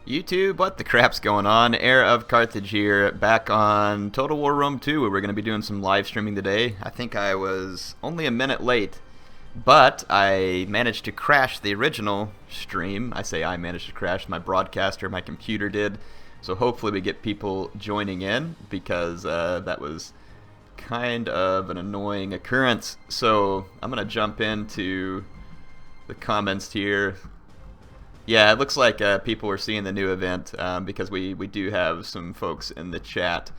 YouTube, what the crap's going on? HeirofCarthage here, back on Total War Rome 2, where we're going to be doing some live streaming today. I think I was only a minute late, but I managed to crash the original stream. I say I managed to crash, my broadcaster, my computer did. So hopefully we get people joining in, because that was kind of an annoying occurrence. So I'm going to jump into the comments here. Yeah, it looks like people are seeing the new event because we do have some folks in the chat,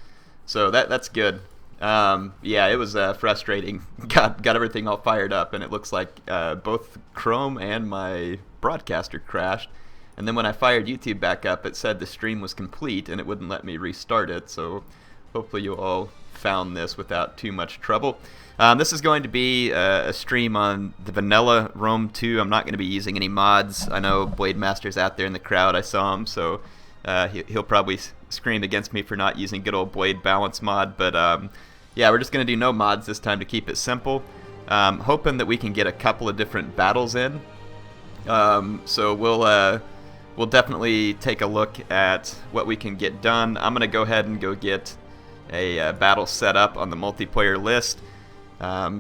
so that's good. Yeah, it was frustrating. Got everything all fired up, and it looks like both Chrome and my broadcaster crashed. And then when I fired YouTube back up, it said the stream was complete, and it wouldn't let me restart it. So hopefully you all found this without too much trouble. This is going to be a stream on the vanilla Rome 2. I'm not going to be using any mods. I know Blade Master's out there in the crowd. I saw him, so he'll probably scream against me for not using good old Blade Balance mod. But yeah, we're just going to do no mods this time to keep it simple. Hoping that we can get a couple of different battles in. So we'll definitely take a look at what we can get done. I'm going to go ahead and go get a battle set up on the multiplayer list.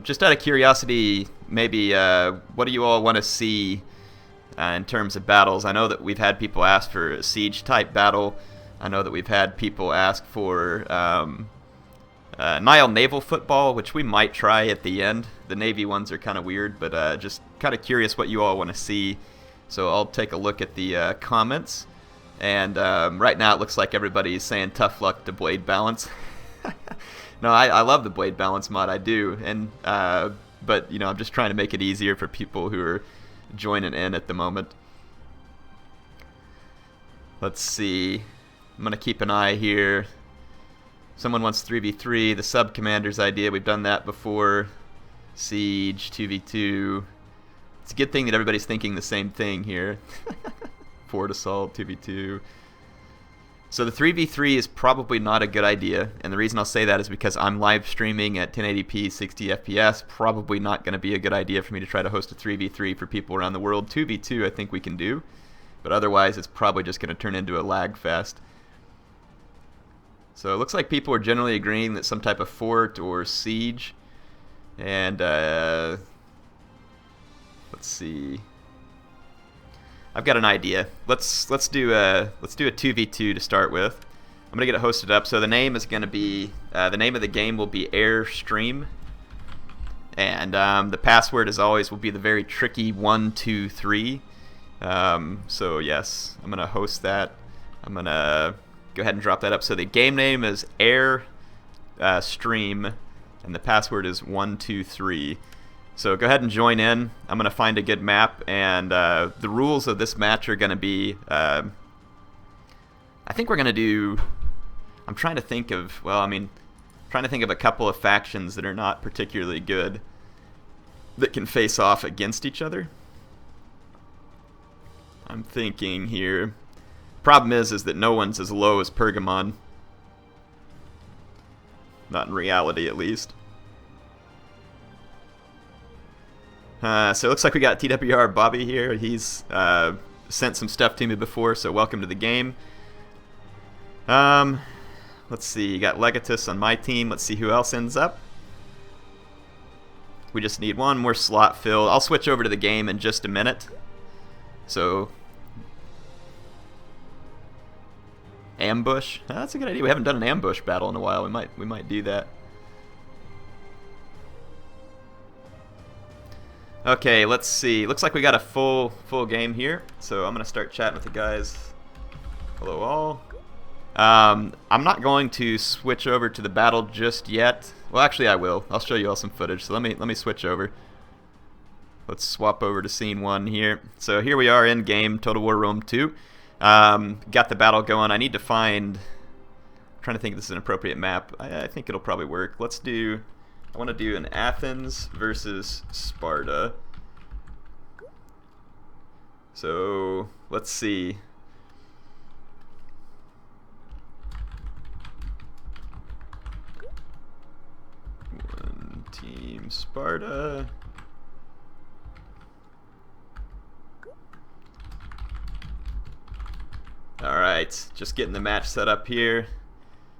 Just out of curiosity, maybe what do you all want to see in terms of battles? I know that we've had people ask for a siege type battle. I know that we've had people ask for Nile naval football, which we might try at the end. The Navy ones are kind of weird, but just kind of curious what you all want to see. So I'll take a look at the comments. And right now it looks like everybody's saying tough luck to Blade Balance. No, I love the Blade Balance mod, I do, and but you know, I'm just trying to make it easier for people who are joining in at the moment. Let's see. I'm gonna keep an eye here. Someone wants 3v3, the sub commander's idea. We've done that before. Siege 2v2. It's a good thing that everybody's thinking the same thing here. Fort assault 2v2. So the 3v3 is probably not a good idea, and the reason I'll say that is because I'm live streaming at 1080p 60 FPS. Probably not going to be a good idea for me to try to host a 3v3 for people around the world. 2v2 I think we can do, but otherwise it's probably just going to turn into a lag fest. So it looks like people are generally agreeing that some type of fort or siege, and let's see. I've got an idea. Let's do a 2v2 to start with. I'm gonna get it hosted up. So the name is gonna be the name of the game will be Airstream, and the password, as always, will be the very tricky 123. So yes, I'm gonna host that. I'm gonna go ahead and drop that up. So the game name is Airstream, and the password is 123. So go ahead and join in. I'm going to find a good map, and the rules of this match are going to be, I think we're going to do, I'm trying to think of, trying to think of a couple of factions that are not particularly good that can face off against each other. I'm thinking here. Problem is that no one's as low as Pergamon. Not in reality, at least. So it looks like we got TWR Bobby here. He's sent some stuff to me before, so welcome to the game. Let's see, you got Legatus on my team. Let's see who else ends up. We just need one more slot filled. I'll switch over to the game in just a minute. So, ambush. That's a good idea. We haven't done an ambush battle in a while. We might do that. Okay, let's see. Looks like we got a full game here, so I'm gonna start chatting with the guys. Hello all. I'm not going to switch over to the battle just yet. Well, actually, I will. I'll show you all some footage. So let me switch over. Let's swap over to scene 1 here. So here we are in game Total War Rome 2. Got the battle going. I need to find. I'm trying to think if this is an appropriate map. I think it'll probably work. Let's do. I want to do an Athens versus Sparta. So let's see. One team Sparta. Alright, just getting the match set up here.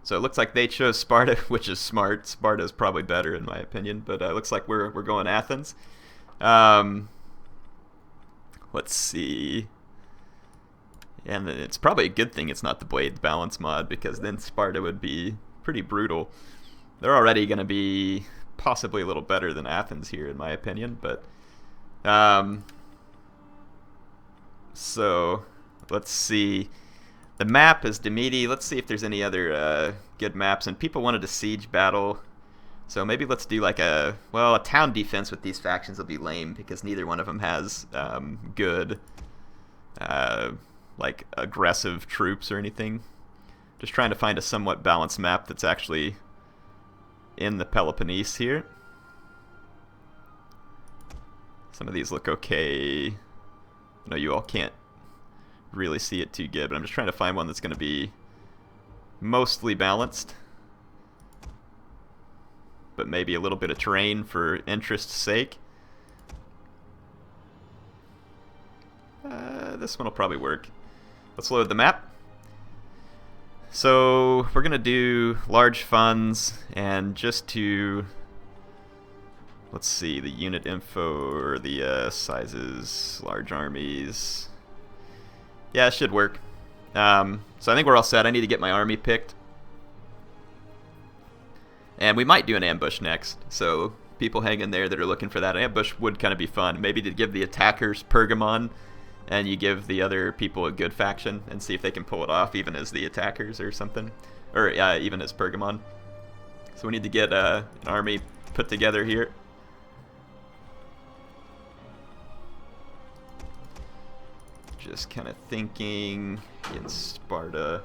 So it looks like they chose Sparta, which is smart. Sparta is probably better in my opinion, but it looks like we're going Athens. Let's see. And it's probably a good thing it's not the Blade Balance mod, because then Sparta would be pretty brutal. They're already going to be possibly a little better than Athens here, in my opinion. But so let's see. The map is Demeti. Let's see if there's any other good maps. And people wanted a siege battle, so maybe let's do like a town defense with these factions will be lame because neither one of them has good like aggressive troops or anything. Just trying to find a somewhat balanced map that's actually in the Peloponnese here. Some of these look okay. I know you all can't really see it too good, but I'm just trying to find one that's going to be mostly balanced, but maybe a little bit of terrain for interest's sake. This one will probably work. Let's load the map. So we're going to do large funds, and just to, let's see, the unit info or the sizes, large armies. Yeah, it should work. So I think we're all set. I need to get my army picked. And we might do an ambush next. So people hang in there that are looking for that. An ambush would kind of be fun. Maybe to give the attackers Pergamon, and you give the other people a good faction and see if they can pull it off, even as the attackers or something. Or even as Pergamon. So we need to get an army put together here. Just kind of thinking in Sparta.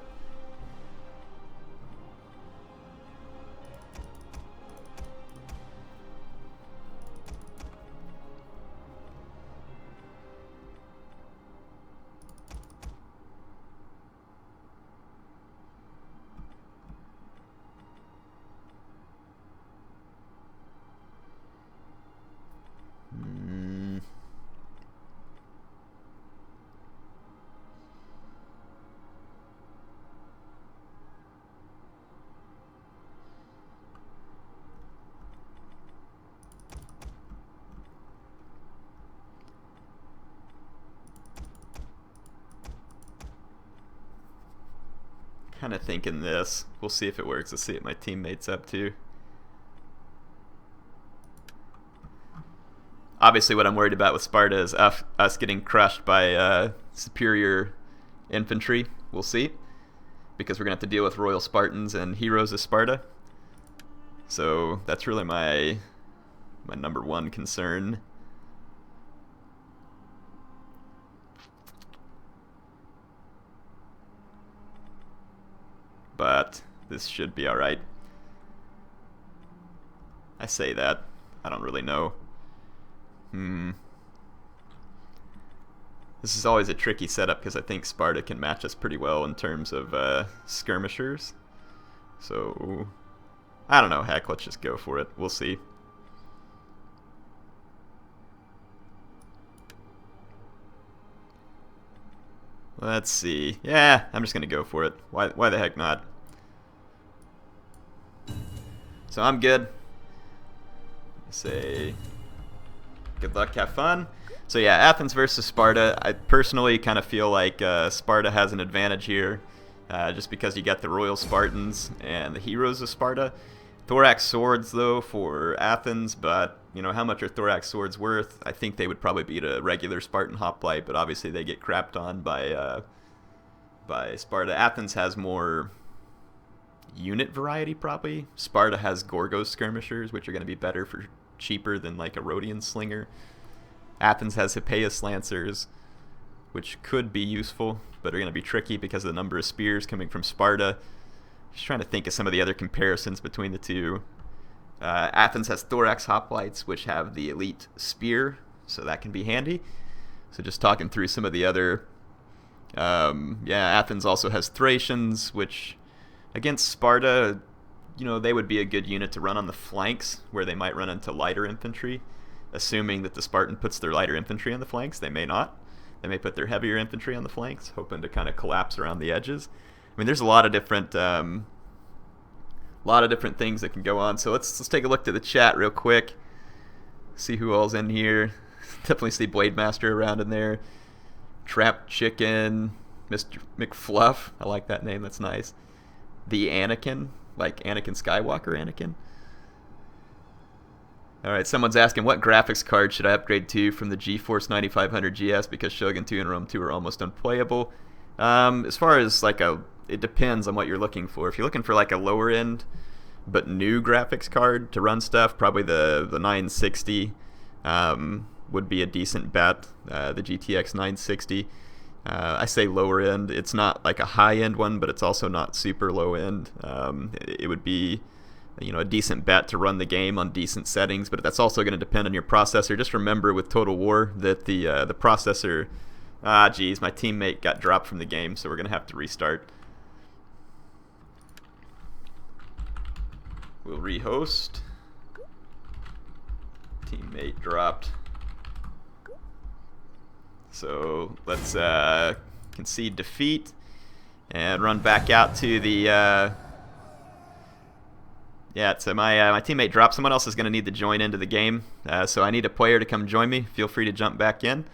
Kind of thinking this. We'll see if it works. Let's see what my teammate's up to. Obviously what I'm worried about with Sparta is us getting crushed by superior infantry. We'll see. Because we're going to have to deal with Royal Spartans and Heroes of Sparta. So that's really my number one concern. But this should be alright. I say that. I don't really know. This is always a tricky setup because I think Sparta can match us pretty well in terms of skirmishers. So, I don't know. Heck, let's just go for it. We'll see. Let's see. Yeah, I'm just going to go for it. Why the heck not? So I'm good. Say good luck, have fun. So yeah, Athens versus Sparta. I personally kind of feel like Sparta has an advantage here, just because you got the Royal Spartans and the Heroes of Sparta. Thorax swords though for Athens, but you know, how much are thorax swords worth? I think they would probably beat a regular Spartan hoplite, but obviously they get crapped on by Sparta. Athens has more unit variety probably. Sparta has Gorgos skirmishers, which are going to be better for cheaper than like a Rhodian slinger. Athens has Hippeus lancers, which could be useful, but are going to be tricky because of the number of spears coming from Sparta. Just trying to think of some of the other comparisons between the two. Athens has thorax hoplites, which have the elite spear, so that can be handy. So just talking through some of the other... Athens also has Thracians, which against Sparta, you know, they would be a good unit to run on the flanks, where they might run into lighter infantry. Assuming that the Spartan puts their lighter infantry on the flanks, they may not. They may put their heavier infantry on the flanks, hoping to kind of collapse around the edges. I mean, there's a lot of different things that can go on. So let's take a look at the chat real quick. See who all's in here. Definitely see Blade Master around in there. Trapped Chicken, Mr. McFluff. I like that name. That's nice. The Anakin, like Anakin Skywalker Anakin. All right, someone's asking, what graphics card should I upgrade to from the GeForce 9500 GS because Shogun 2 and Rome 2 are almost unplayable? As far as like it depends on what you're looking for. If you're looking for like a lower end but new graphics card to run stuff, probably the 960 would be a decent bet. The GTX 960. I say lower end. It's not like a high end one, but it's also not super low end. It would be, you know, a decent bet to run the game on decent settings, but that's also going to depend on your processor. Just remember with Total War that the processor. Geez, my teammate got dropped from the game, so we're going to have to restart. We'll rehost. Teammate dropped. So let's concede defeat and run back out to the. Yeah, so my teammate dropped. Someone else is going to need to join into the game, so I need a player to come join me. Feel free to jump back in.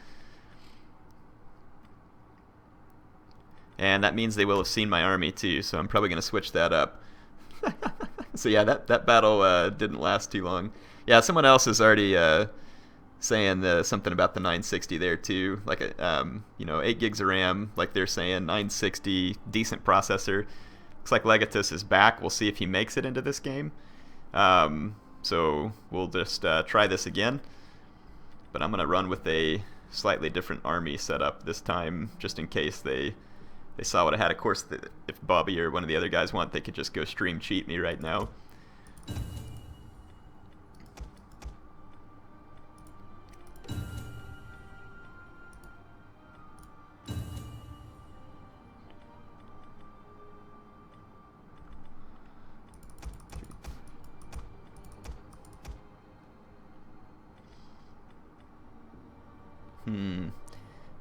And that means they will have seen my army too, so I'm probably going to switch that up. So yeah, that battle didn't last too long. Yeah, someone else is already saying something about the 960 there too. Like, you know, 8 gigs of RAM, like they're saying, 960, decent processor. Looks like Legatus is back. We'll see if he makes it into this game. So we'll just try this again. But I'm going to run with a slightly different army setup this time, just in case they saw what I had. Of course, if Bobby or one of the other guys want, they could just go stream cheat me right now.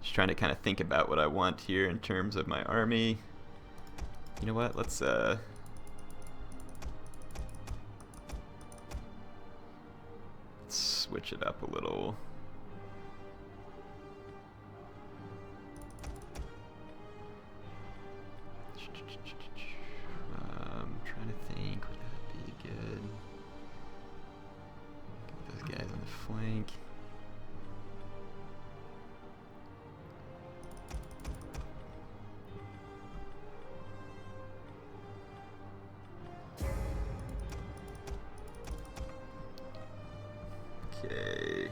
Just trying to kind of think about what I want here in terms of my army. You know what? Let's switch it up a little. Trying to think, would that be good? Get those guys on the flank. Okay.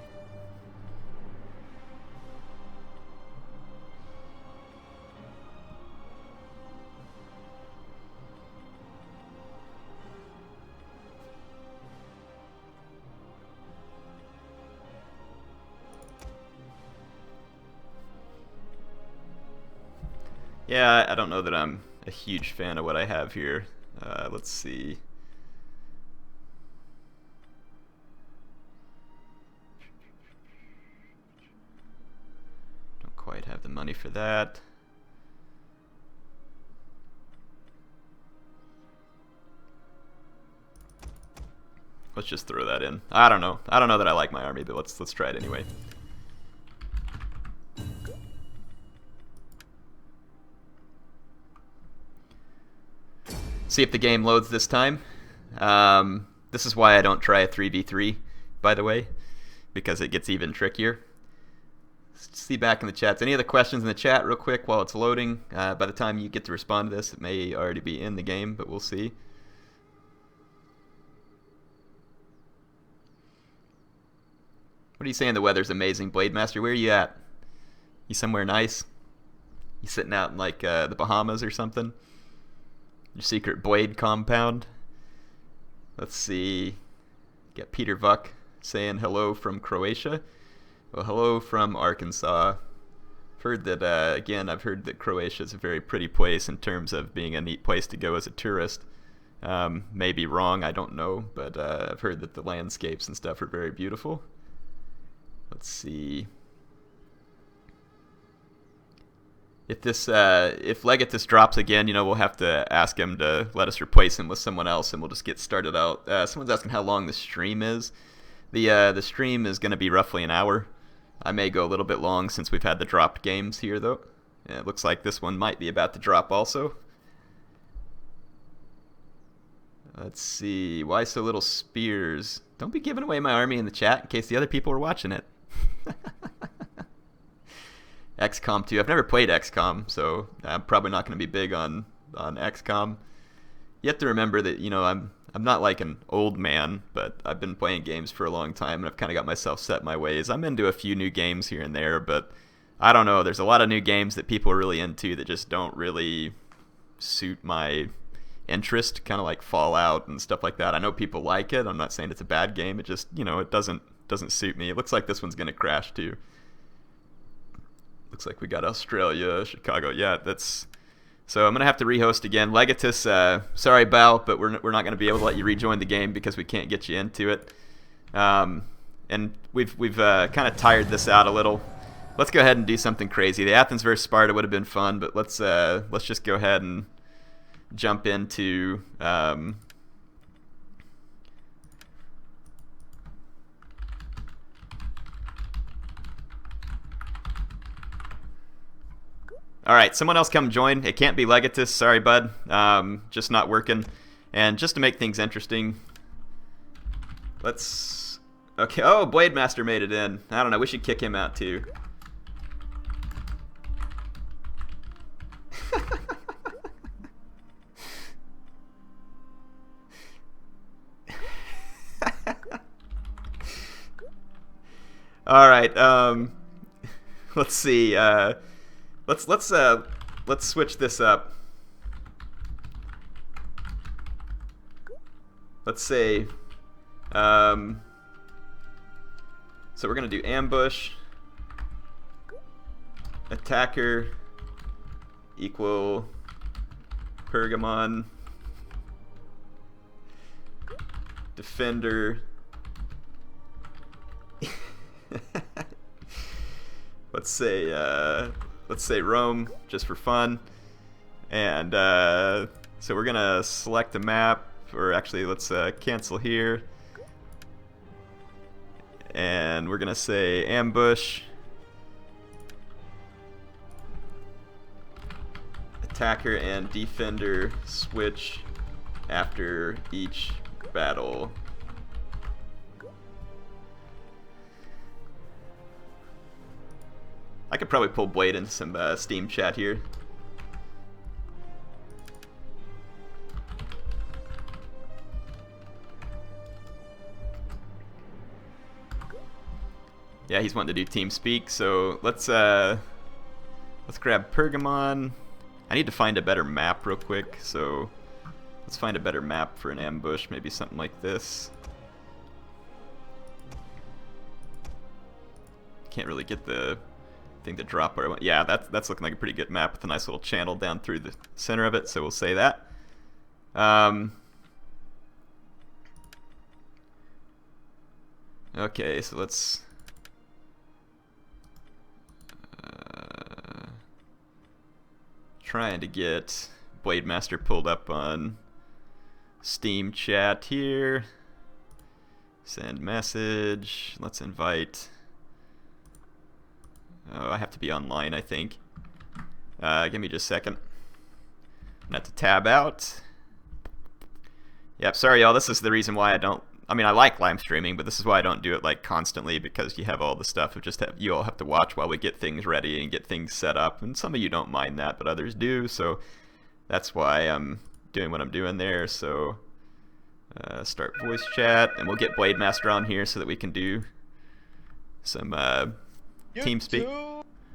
Yeah, I don't know that I'm a huge fan of what I have here. Let's see. Don't quite have the money for that. Let's just throw that in. I don't know. I don't know that I like my army, but let's try it anyway. See if the game loads this time. This is why I don't try a 3v3, by the way, because it gets even trickier. See back in the chats. Any other questions in the chat real quick while it's loading? By the time you get to respond to this, it may already be in the game, but we'll see. What are you saying? The weather's amazing, Blade Master. Where are you at? You somewhere nice? You sitting out in like the Bahamas or something? Your secret Blade compound? Let's see. Got Peter Vuck saying hello from Croatia. Well, hello from Arkansas. I've heard that, again, I've heard that Croatia is a very pretty place in terms of being a neat place to go as a tourist. May be wrong, I don't know, but I've heard that the landscapes and stuff are very beautiful. Let's see. if Legatus drops again, you know, we'll have to ask him to let us replace him with someone else, and we'll just get started out. Someone's asking how long the stream is. The stream is going to be roughly an hour. I may go a little bit long since we've had the dropped games here, though. Yeah, it looks like this one might be about to drop also. Let's see. Why so little spears? Don't be giving away my army in the chat in case the other people are watching it. XCOM 2. I've never played XCOM, so I'm probably not going to be big on XCOM. You have to remember that, you know, I'm not like an old man, but I've been playing games for a long time, and I've kind of got myself set in my ways. I'm into a few new games here and there, but I don't know. There's a lot of new games that people are really into that just don't really suit my interest, kind of like Fallout and stuff like that. I know people like it. I'm not saying it's a bad game. It just, you know, it doesn't suit me. It looks like this one's going to crash too. Looks like we got Australia, Chicago. Yeah, that's... So I'm going to have to rehost again. Legatus, sorry, Bao, but we're not going to be able to let you rejoin the game because we can't get you into it. And we've kind of tired this out a little. Let's go ahead and do something crazy. The Athens versus Sparta would have been fun, but let's just go ahead and jump into... All right, someone else come join. It can't be Legatus. Sorry, bud. Just not working. And just to make things interesting, let's... Okay, oh, Blade Master made it in. I don't know, we should kick him out too. All right, let's see. Let's switch this up. Let's say, so we're gonna do ambush, attacker equal Pergamon, defender. Let's say Rome, just for fun. And so we're gonna select a map, or actually let's cancel here. And we're gonna say ambush, attacker and defender switch after each battle. I could probably pull Blade into some Steam chat here. Yeah, he's wanting to do TeamSpeak, so let's grab Pergamon. I need to find a better map real quick, so let's find a better map for an ambush, maybe something like this. Can't really get the thing to drop where I want. Yeah, that's looking like a pretty good map with a nice little channel down through the center of it, so we'll say that. Okay, so let's trying to get Blade Master pulled up on Steam chat here. Send message. Let's invite. Oh, I have to be online, I think. Give me just a second. I'm gonna have to tab out. Yep, sorry y'all, this is the reason why I don't... I mean, I like live streaming, but this is why I don't do it like constantly, because you have all the stuff of you all have to watch while we get things ready and get things set up, and some of you don't mind that, but others do, so that's why I'm doing what I'm doing there. So start voice chat, and we'll get Blade Master on here so that we can do some TeamSpeak.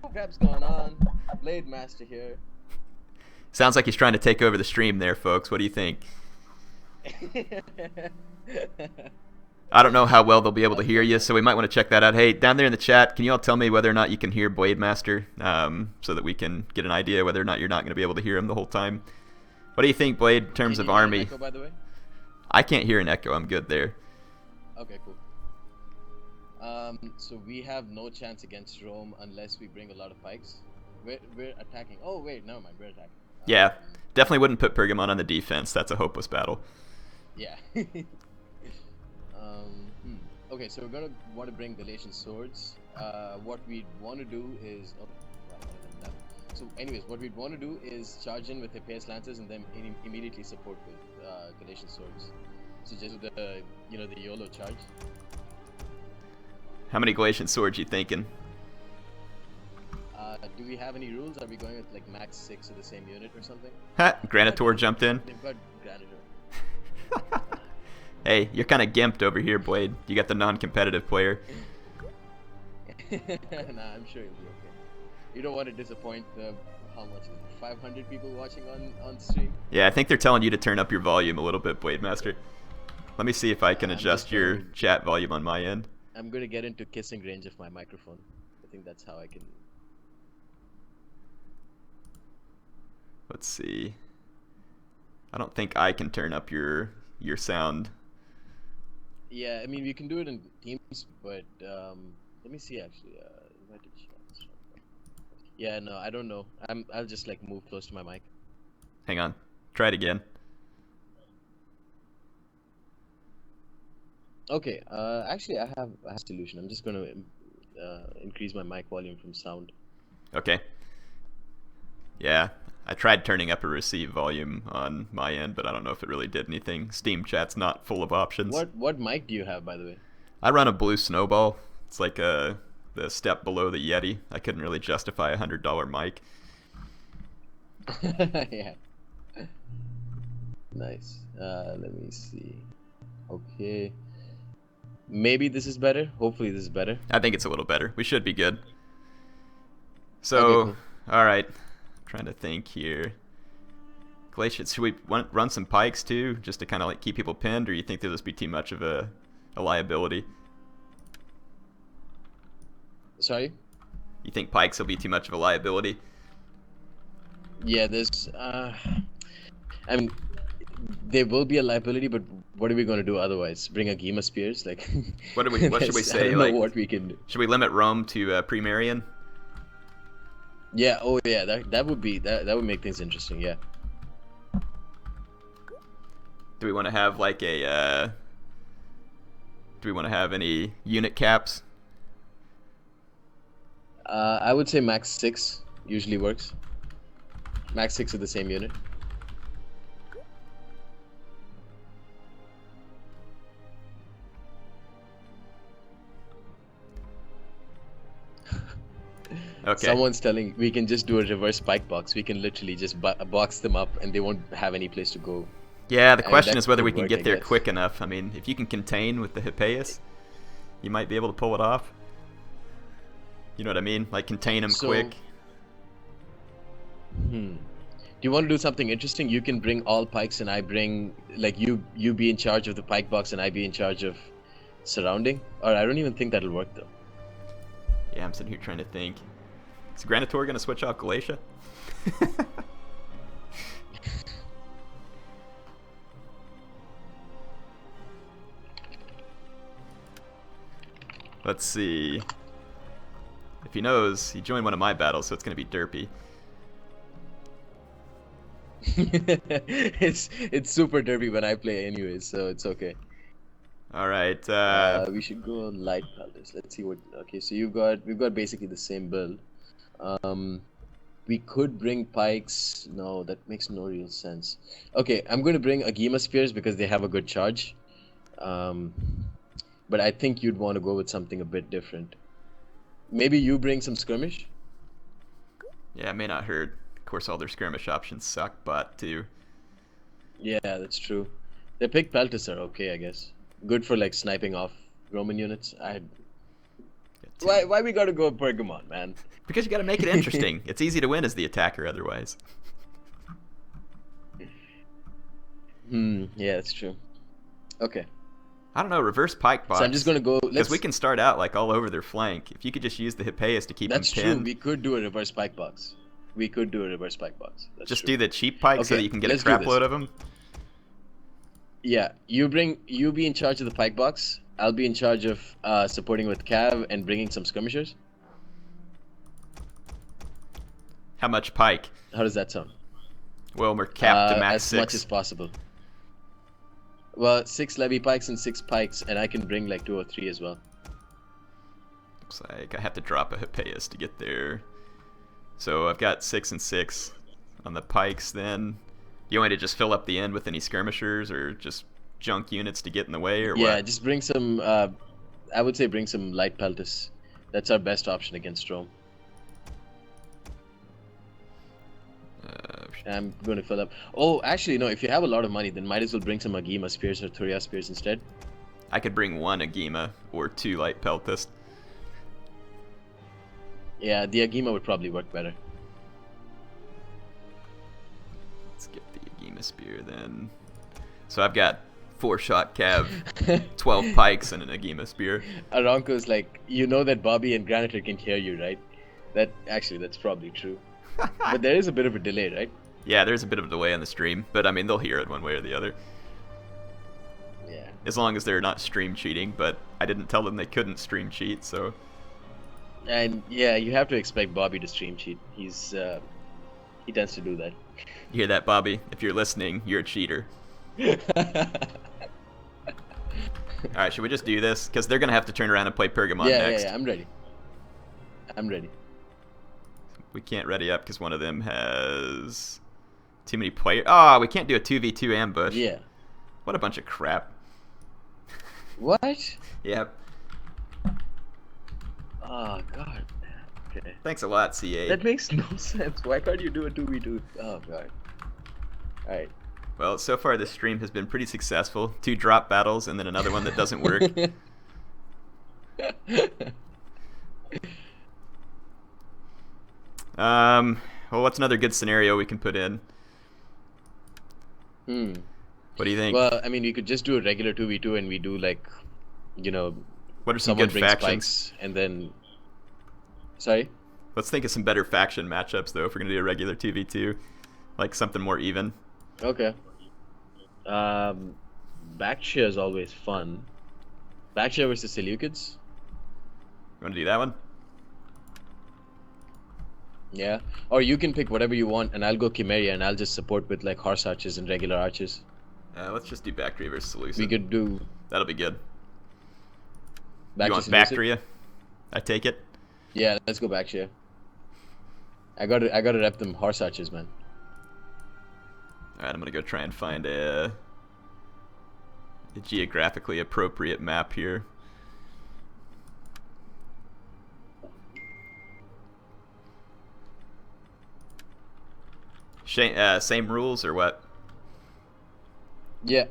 What's going on? Blade Master here. Sounds like he's trying to take over the stream there, folks. What do you think? I don't know how well they'll be able to hear you, so we might want to check that out. Hey, down there in the chat, can you all tell me whether or not you can hear Blade Master, so that we can get an idea whether or not you're not going to be able to hear him the whole time? What do you think, Blade, in terms of army? Echo, by the way? I can't hear an echo. I'm good there. Okay, cool. So we have no chance against Rome unless we bring a lot of pikes. we're attacking. Oh wait, never mind. We're attacking. Yeah, definitely wouldn't put Pergamon on the defense. That's a hopeless battle. Yeah. Okay, so we're gonna want to bring Galatian swords. What we want to do is so anyways, what we'd want to do is charge in with Hippias lances and then immediately support with Galatian swords. So just with the the YOLO charge. How many Galatian swords you thinking? Do we have any rules? Are we going with like max 6 of the same unit or something? Ha! Granitor jumped in. They've got Granitor. Hey, you're kind of gimped over here, Blade. You got the non-competitive player. Nah, I'm sure you'll be okay. You don't want to disappoint the how much is it, 500 people watching on stream. Yeah, I think they're telling you to turn up your volume a little bit, Blade Master. Let me see if I can adjust your chat volume on my end. I'm gonna get into kissing range of my microphone. I think that's how I can. Let's see. I don't think I can turn up your sound. Yeah, I mean we can do it in Teams, but let me see actually. Invited shots. Yeah, no, I don't know. I'll just like move close to my mic. Hang on. Try it again. Okay. Actually, I have a solution. I'm just gonna increase my mic volume from sound. Okay. Yeah, I tried turning up a receive volume on my end, but I don't know if it really did anything. Steam chat's not full of options. What mic do you have, by the way? I run a Blue Snowball. It's like the step below the Yeti. I couldn't really justify a $100 mic. Yeah. Nice. Let me see. Okay. Maybe this is better. Hopefully this is better. I think it's a little better. We should be good. So, Okay, cool. All right. Trying to think here. Glacius, should we run some pikes too, just to kind of like keep people pinned, or you think they'll just be too much of a liability? Sorry? You think pikes will be too much of a liability? Yeah, there's I mean they will be a liability, but what are we gonna do otherwise? Bring a Gema Spears? Like What should we say? I don't Like, know what we can do. should we limit Rome to Pre-Marian? Yeah, oh yeah, that would be that would make things interesting, yeah. Do we want to have like a do we want to have any unit caps? I would say max 6 usually works. Max 6 of the same unit. Okay. Someone's telling we can just do a reverse spike box. We can literally just box them up and they won't have any place to go. Yeah, the question that is whether could we can work, get I there guess. quick enough. I mean, if you can contain with the Hippias, you might be able to pull it off. You know what I mean? Like contain them So- quick. Do you want to do something interesting? You can bring all pikes and I bring like you be in charge of the pike box and I be in charge of surrounding. Or I don't even think that'll work though. Yeah, I'm sitting here trying to think. Is Granitor gonna switch off Galatia? Let's see. If he knows, he joined one of my battles, so it's gonna be derpy. It's super derpy when I play anyways, so it's okay. All right. We should go on light colors. Let's see what. Okay, so we've got basically the same build. We could bring pikes. No, that makes no real sense. Okay, I'm going to bring Agema Spears because they have a good charge. But I think you'd want to go with something a bit different. Maybe you bring some skirmish? Yeah, it may not hurt. Of course, all their skirmish options suck, but too. Yeah, that's true. The picked Peltas are okay, I guess. Good for like sniping off Roman units. Why we gotta go Pergamon, man? Because you got to make it interesting. It's easy to win as the attacker otherwise. Yeah, that's true. Okay. I don't know, reverse pike box. So I'm just gonna go. Because we can start out like all over their flank. If you could just use the Hippias to keep That's them true. pinned. We could do a reverse spike box. We could do a reverse spike box. That's Just true. do the cheap pike so Okay, that you can get a let's do crap this. load of them. Yeah, you be in charge of the pike box. I'll be in charge of supporting with Cav and bringing some skirmishers. How much pike? How does that sound? Well, we're capped to max As 6. much as possible. Well, 6 levy pikes and 6 pikes, and I can bring like 2 or 3 as well. Looks like I have to drop a Hippeus to get there. So I've got 6 and 6 on the pikes then. Do you want me to just fill up the end with any skirmishers or just junk units to get in the way or what? Yeah, just bring some, I would say bring some light peltis. That's our best option against Rome. I'm going to fill up. Oh, actually, no, if you have a lot of money, then might as well bring some Agima spears or Thuria spears instead. I could bring 1 Agima or 2 light peltist. Yeah, the Agima would probably work better. Let's get the Agima spear then. So I've got 4-shot cav, 12 pikes, and an Agima spear. Aronco's like, you know that Bobby and Granitor can hear you, right? That's probably true. But there is a bit of a delay, right? Yeah, there's a bit of a delay on the stream, but I mean, they'll hear it one way or the other. Yeah. As long as they're not stream cheating, but I didn't tell them they couldn't stream cheat, so... And yeah, you have to expect Bobby to stream cheat. He tends to do that. You hear that, Bobby? If you're listening, you're a cheater. Alright, should we just do this? Because they're going to have to turn around and play Pergamon next. Yeah, I'm ready. I'm ready. We can't ready up because one of them has too many players. Oh, we can't do a 2v2 ambush. Yeah. What a bunch of crap. What? Yep. Oh, God. Okay. Thanks a lot, CA. That makes no sense. Why can't you do a 2v2? Oh, God. Alright. Well, so far this stream has been pretty successful. 2 drop battles and then another one that doesn't work. Well, what's another good scenario we can put in? What do you think? Well, I mean, we could just do a regular 2v2 and we do like, you know, what are some someone good brings factions? spikes and then... Sorry? Let's think of some better faction matchups, though, if we're going to do a regular 2v2. Like something more even. Okay. Bactria is always fun. Bactria versus Seleucids? You want to do that one? Yeah. Or you can pick whatever you want and I'll go Chimeria and I'll just support with like horse archers and regular archers. Let's just do Bactria versus Seleucid. We could do... That'll be good. Bactria You want Seleucid? Bactria? I take it. Yeah, let's go Bactria. I gotta rep them horse archers, man. Alright, I'm gonna go try and find a geographically appropriate map here. Same rules or what? Yeah.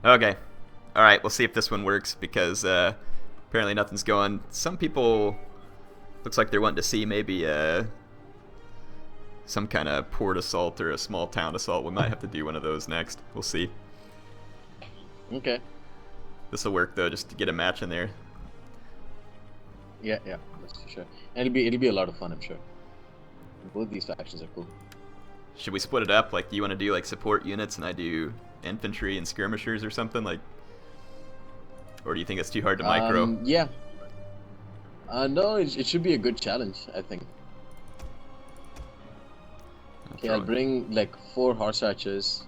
Okay. Alright, we'll see if this one works because apparently nothing's going. Some people looks like they're wanting to see maybe some kind of port assault or a small town assault. We might have to do one of those next. We'll see. Okay. This will work though, just to get a match in there. Yeah, that's for sure. And it'll be a lot of fun, I'm sure. Both these factions are cool. Should we split it up? Like, do you want to do like support units and I do infantry and skirmishers or something? Like, or do you think it's too hard to micro? Yeah. No, it should be a good challenge, I think. Okay, I'll bring like 4 horse archers,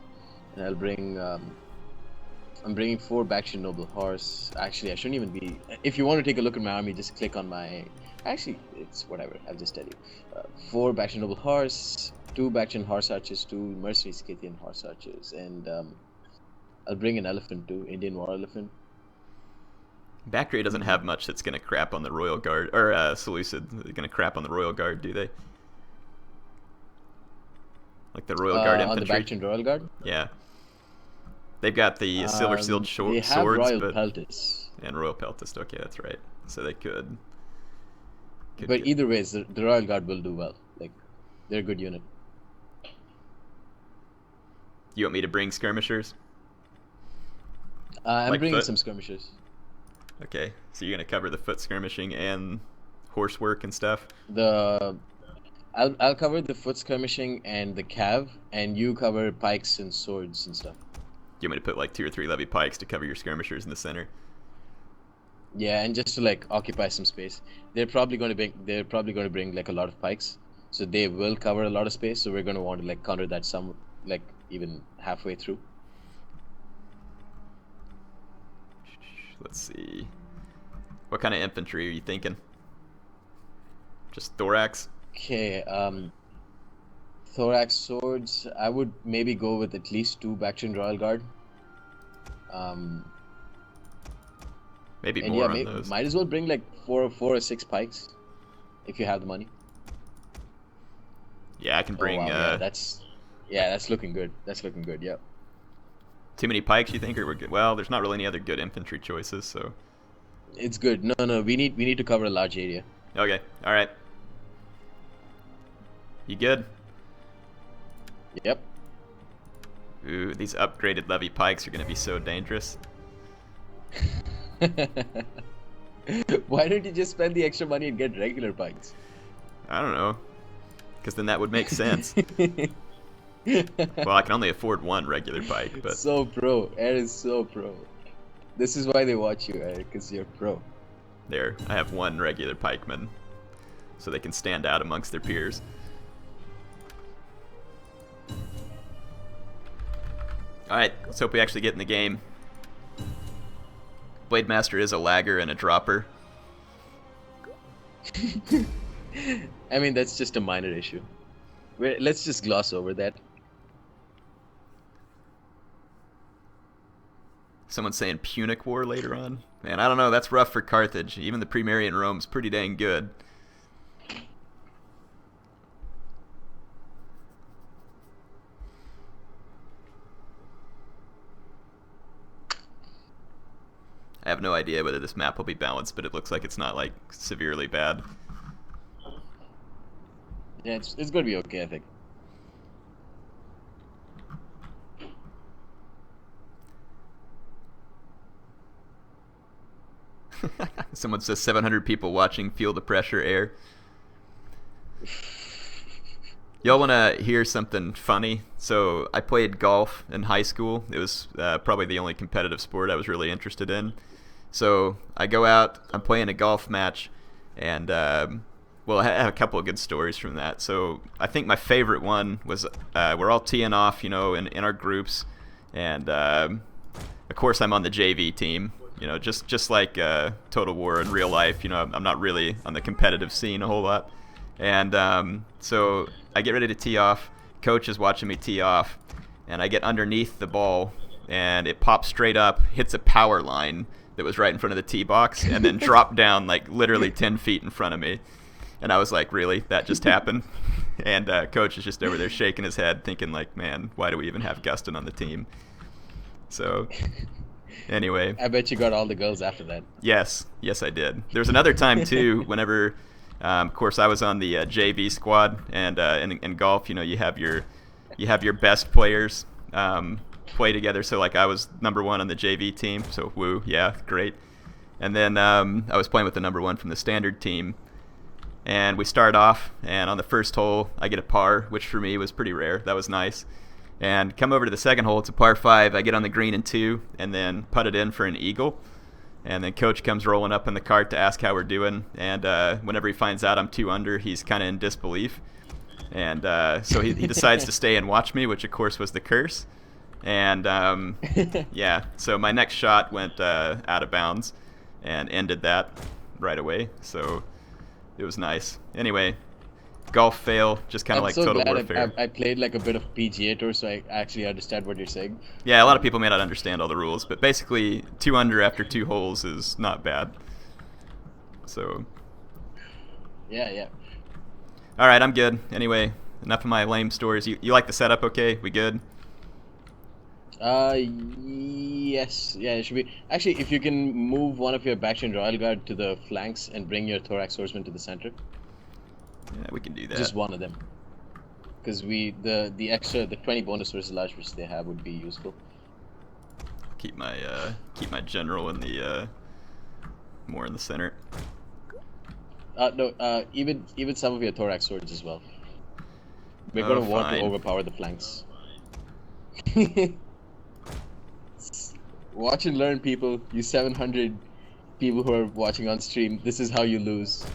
and I'll bring I'm bringing 4 Bactrian noble horse. Actually, I shouldn't even be. If you want to take a look at my army, just click on my. Actually, it's whatever. I'll just tell you. 4 Bactrian noble horse, 2 Bactrian horse archers, 2 mercenary Scythian horse archers, and I'll bring an elephant too, Indian war elephant. Bactria doesn't have much that's gonna crap on the Royal Guard, or Seleucid. They're gonna crap on the Royal Guard, do they? Like the Royal Guard infantry. On the Bactrian Royal Guard? Yeah. They've got the silver sealed they have swords, Royal but Peltis. and Royal Peltist. Okay, that's right. So they could but get... either way, the Royal Guard will do well. Like, they're a good unit. You want me to bring skirmishers? I'm Like bringing foot? some skirmishers. Okay, so you're gonna cover the foot skirmishing and horse work and stuff. I'll cover the foot skirmishing and the cav, and you cover pikes and swords and stuff. You want me to put like 2 or 3 levy pikes to cover your skirmishers in the center? Yeah, and just to like occupy some space, they're probably going to bring like a lot of pikes, so they will cover a lot of space. So we're going to want to like counter that some like even halfway through. Let's see. What kind of infantry are you thinking? Just thorax? Okay, thorax swords. I would maybe go with at least 2 Bactrian Royal Guard. Um, Maybe and more yeah, on those. might as well bring like four or 6 pikes, if you have the money. Yeah, I can bring. Oh wow, that's looking good. That's looking good. Yeah. Too many pikes, you think, or we're good? Well, there's not really any other good infantry choices, so. It's good. No, we need to cover a large area. Okay, all right. You good? Yep. Ooh, these upgraded levy pikes are gonna be so dangerous. Why don't you just spend the extra money and get regular pikes? I don't know, because then that would make sense. Well, I can only afford 1 regular pike, but So pro. Air is so pro. This is why they watch you, Air, because you're pro. there, I have 1 regular pikeman, so they can stand out amongst their peers. Alright, let's hope we actually get in the game. Blade Master is a lagger and a dropper. I mean, that's just a minor issue. Let's just gloss over that. Someone's saying Punic War later on. Man, I don't know, that's rough for Carthage. Even the Primarian Rome's pretty dang good. I have no idea whether this map will be balanced, but it looks like it's not like severely bad. Yeah, it's gonna be okay, I think. Someone says 700 people watching. Feel the pressure, Air. Y'all want to hear something funny? So I played golf in high school. It was probably the only competitive sport I was really interested in. So I go out, I'm playing a golf match, and well, I have a couple of good stories from that. So I think my favorite one was we're all teeing off, you know, in our groups, and of course I'm on the JV team. You know, just like Total War in real life, you know, I'm not really on the competitive scene a whole lot. And so I get ready to tee off. Coach is watching me tee off, and I get underneath the ball, and it pops straight up, hits a power line that was right in front of the tee box, and then dropped down like literally 10 feet in front of me. And I was like, really? That just happened? And Coach is just over there shaking his head, thinking like, man, why do we even have Gustin on the team? So anyway. I bet you got all the girls after that. Yes, I did. There was another time too, whenever, of course, I was on the JV squad, and in golf, you know, you have your best players play together. So like I was number 1 on the JV team, so woo, yeah, great. And then I was playing with the number 1 from the standard team, and we start off, and on the first hole I get a par, which for me was pretty rare. That was nice. And come over to the second hole, it's a par 5. I get on the green in 2, and then putt it in for an eagle. And then Coach comes rolling up in the cart to ask how we're doing. And whenever he finds out I'm 2 under, he's kind of in disbelief. And so he decides to stay and watch me, which of course was the curse. And yeah, so my next shot went out of bounds and ended that right away. So it was nice. Anyway, golf fail, just kind of like so Total glad Warfare. I played like a bit of PGA Tour, so I actually understand what you're saying. Yeah, a lot of people may not understand all the rules, but basically 2 under after 2 holes is not bad. So. Yeah. All right, I'm good. Anyway, enough of my lame stories. You like the setup? Okay, we good? Yes. Yeah, it should be. Actually, if you can move one of your Bactrian Royal Guard to the flanks and bring your Thorax Swordsman to the center. Yeah, we can do that. Just one of them. Because the 20 bonus versus large which they have would be useful. Keep my general in the more in the center. No, even some of your Thorax swords as well. We're Oh, gonna want to fine. overpower the flanks. Watch and learn, people. You 700 people who are watching on stream, this is how you lose.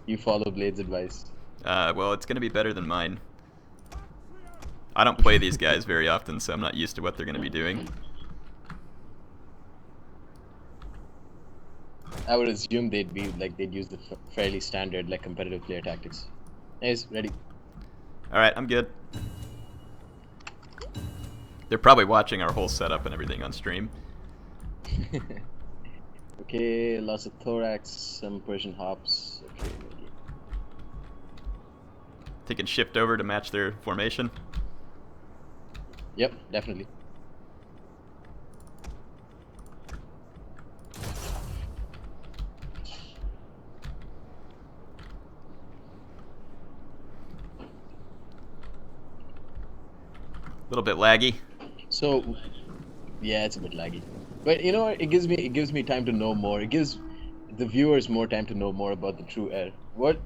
You follow Blade's advice. Well, it's gonna be better than mine. I don't play these guys very often, so I'm not used to what they're gonna be doing. I would assume they'd use the fairly standard like competitive player tactics. Anyways, ready. Alright, I'm good. They're probably watching our whole setup and everything on stream. Okay, lots of thorax, some Persian hops. Okay, maybe. Taking shift over to match their formation. Yep, definitely. A little bit laggy. So, yeah, it's a bit laggy, but you know what? It gives me time to know more. It gives the viewers more time to know more about the true air. What?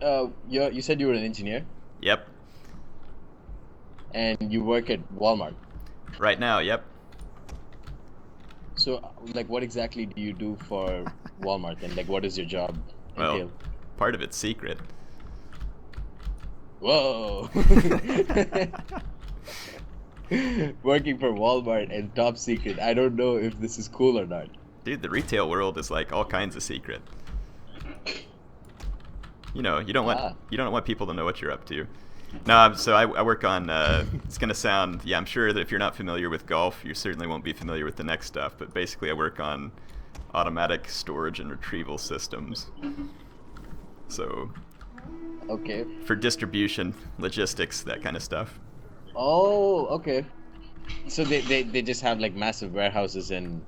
You said you were an engineer. Yep. And you work at Walmart. Right now, yep. So, like, what exactly do you do for Walmart then? Like, what is your job entail? Well, part of it's secret. Whoa! Working for Walmart and top secret. I don't know if this is cool or not. Dude, the retail world is like all kinds of secret. You know, you don't want people to know what you're up to. No, so I work on, it's going to sound, yeah, I'm sure that if you're not familiar with golf, you certainly won't be familiar with the next stuff, but basically I work on automatic storage and retrieval systems. So, okay. For distribution, logistics, that kind of stuff. Oh, okay. So they just have like massive warehouses and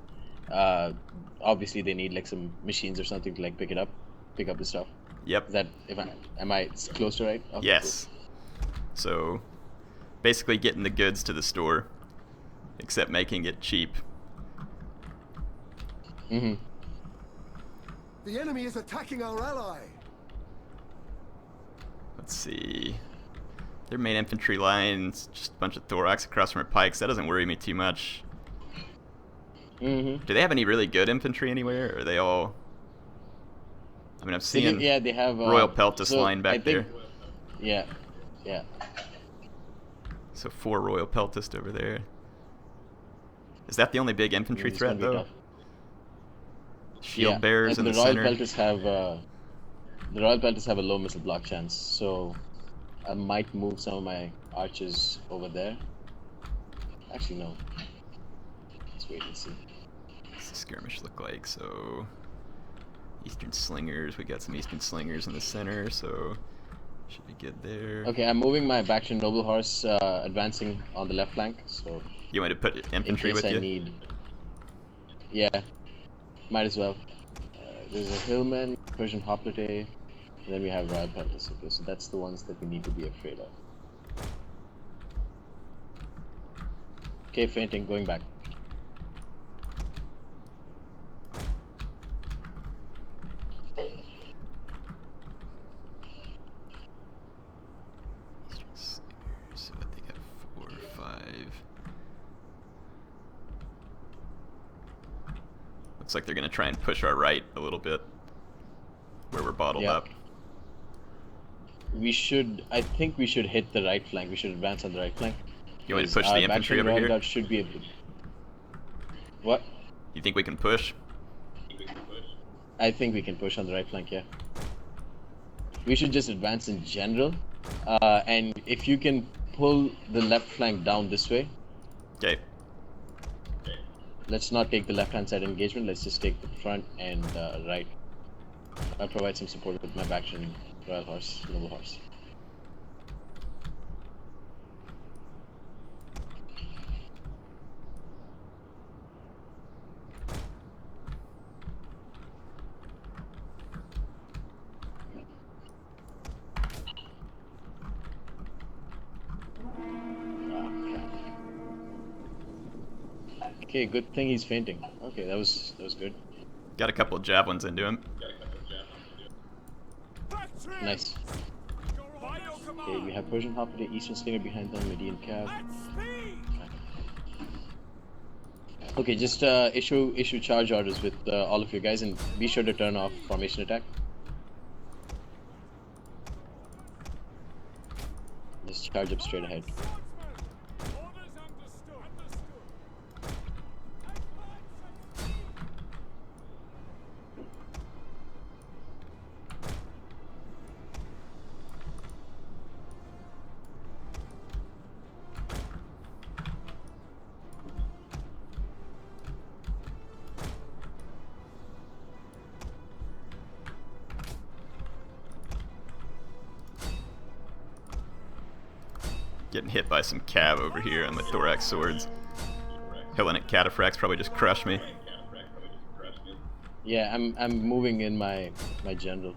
obviously they need like some machines or something to like pick up the stuff. Yep. Is that, am I close to right? Okay, yes. Cool. So, basically getting the goods to the store, except making it cheap. Mm-hmm. The enemy is attacking our ally. Let's see. Their main infantry line's just a bunch of thorax across from our pikes. That doesn't worry me too much. Mm-hmm. Do they have any really good infantry anywhere? Or are they all... I mean, I'm seeing yeah, they have Royal Peltis line back there. Yeah. So 4 Royal Peltists over there. Is that the only big infantry threat, though? Tough. Shield bearers in the Royal center. The Royal Peltists have a low missile block chance, so I might move some of my archers over there. Actually, no. Let's wait and see. What's the skirmish look like? So, Eastern Slingers. We got some Eastern Slingers in the center, so should be good there. Okay, I'm moving my Bactrian Noble Horse, advancing on the left flank. So you want to put infantry with you? Yeah, might as well. There's a Hillman, Persian Hoplite, and then we have Royal Peltis. Okay, so that's the ones that we need to be afraid of. Okay, fainting, going back. So what, they got 4 or 5. Looks like they're gonna try and push our right a little bit, where we're bottled up. I think we should hit the right flank. We should advance on the right flank. You want to push the infantry over here? Should be able to... What? You think we can push? I think we can push on the right flank, yeah. We should just advance in general. And if you can pull the left flank down this way. Okay. Let's not take the left-hand side engagement. Let's just take the front and right. I'll provide some support with my Bactrian Royal Horse, Noble Horse. Okay, good thing he's fainting. Okay, that was good. Got a couple of javelins into him. Nice. Okay, we have Persian Hoplite, Eastern Slinger behind them, Median Cav. Okay, just issue charge orders with all of you guys, and be sure to turn off formation attack. Just charge up straight ahead. Getting hit by some cav over here on the thorax swords. Hellenic cataphracts probably just crushed me. Yeah, I'm moving in my general.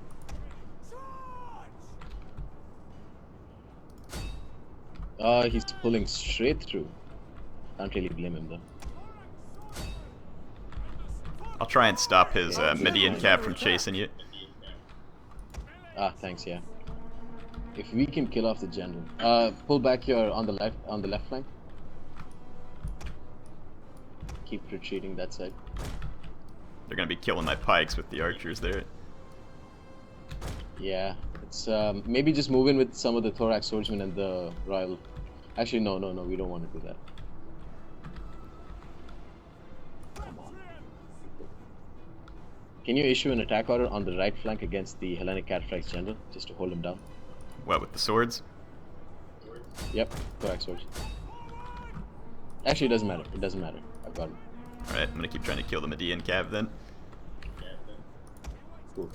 Oh, he's pulling straight through. Can't really blame him though. I'll try and stop his Median cav from chasing you. Ah, thanks. Yeah. If we can kill off the general, pull back your on the left flank. Keep retreating that side. They're gonna be killing my pikes with the archers there. Yeah, it's maybe just move in with some of the thorax swordsmen and the royal. Actually, no, we don't want to do that. Come on. Can you issue an attack order on the right flank against the Hellenic cataphracts general, just to hold him down? What, with the swords? Yep, thorax swords. Actually, it doesn't matter. It doesn't matter. I've got him. Alright, I'm gonna keep trying to kill the Median cav then. Cool.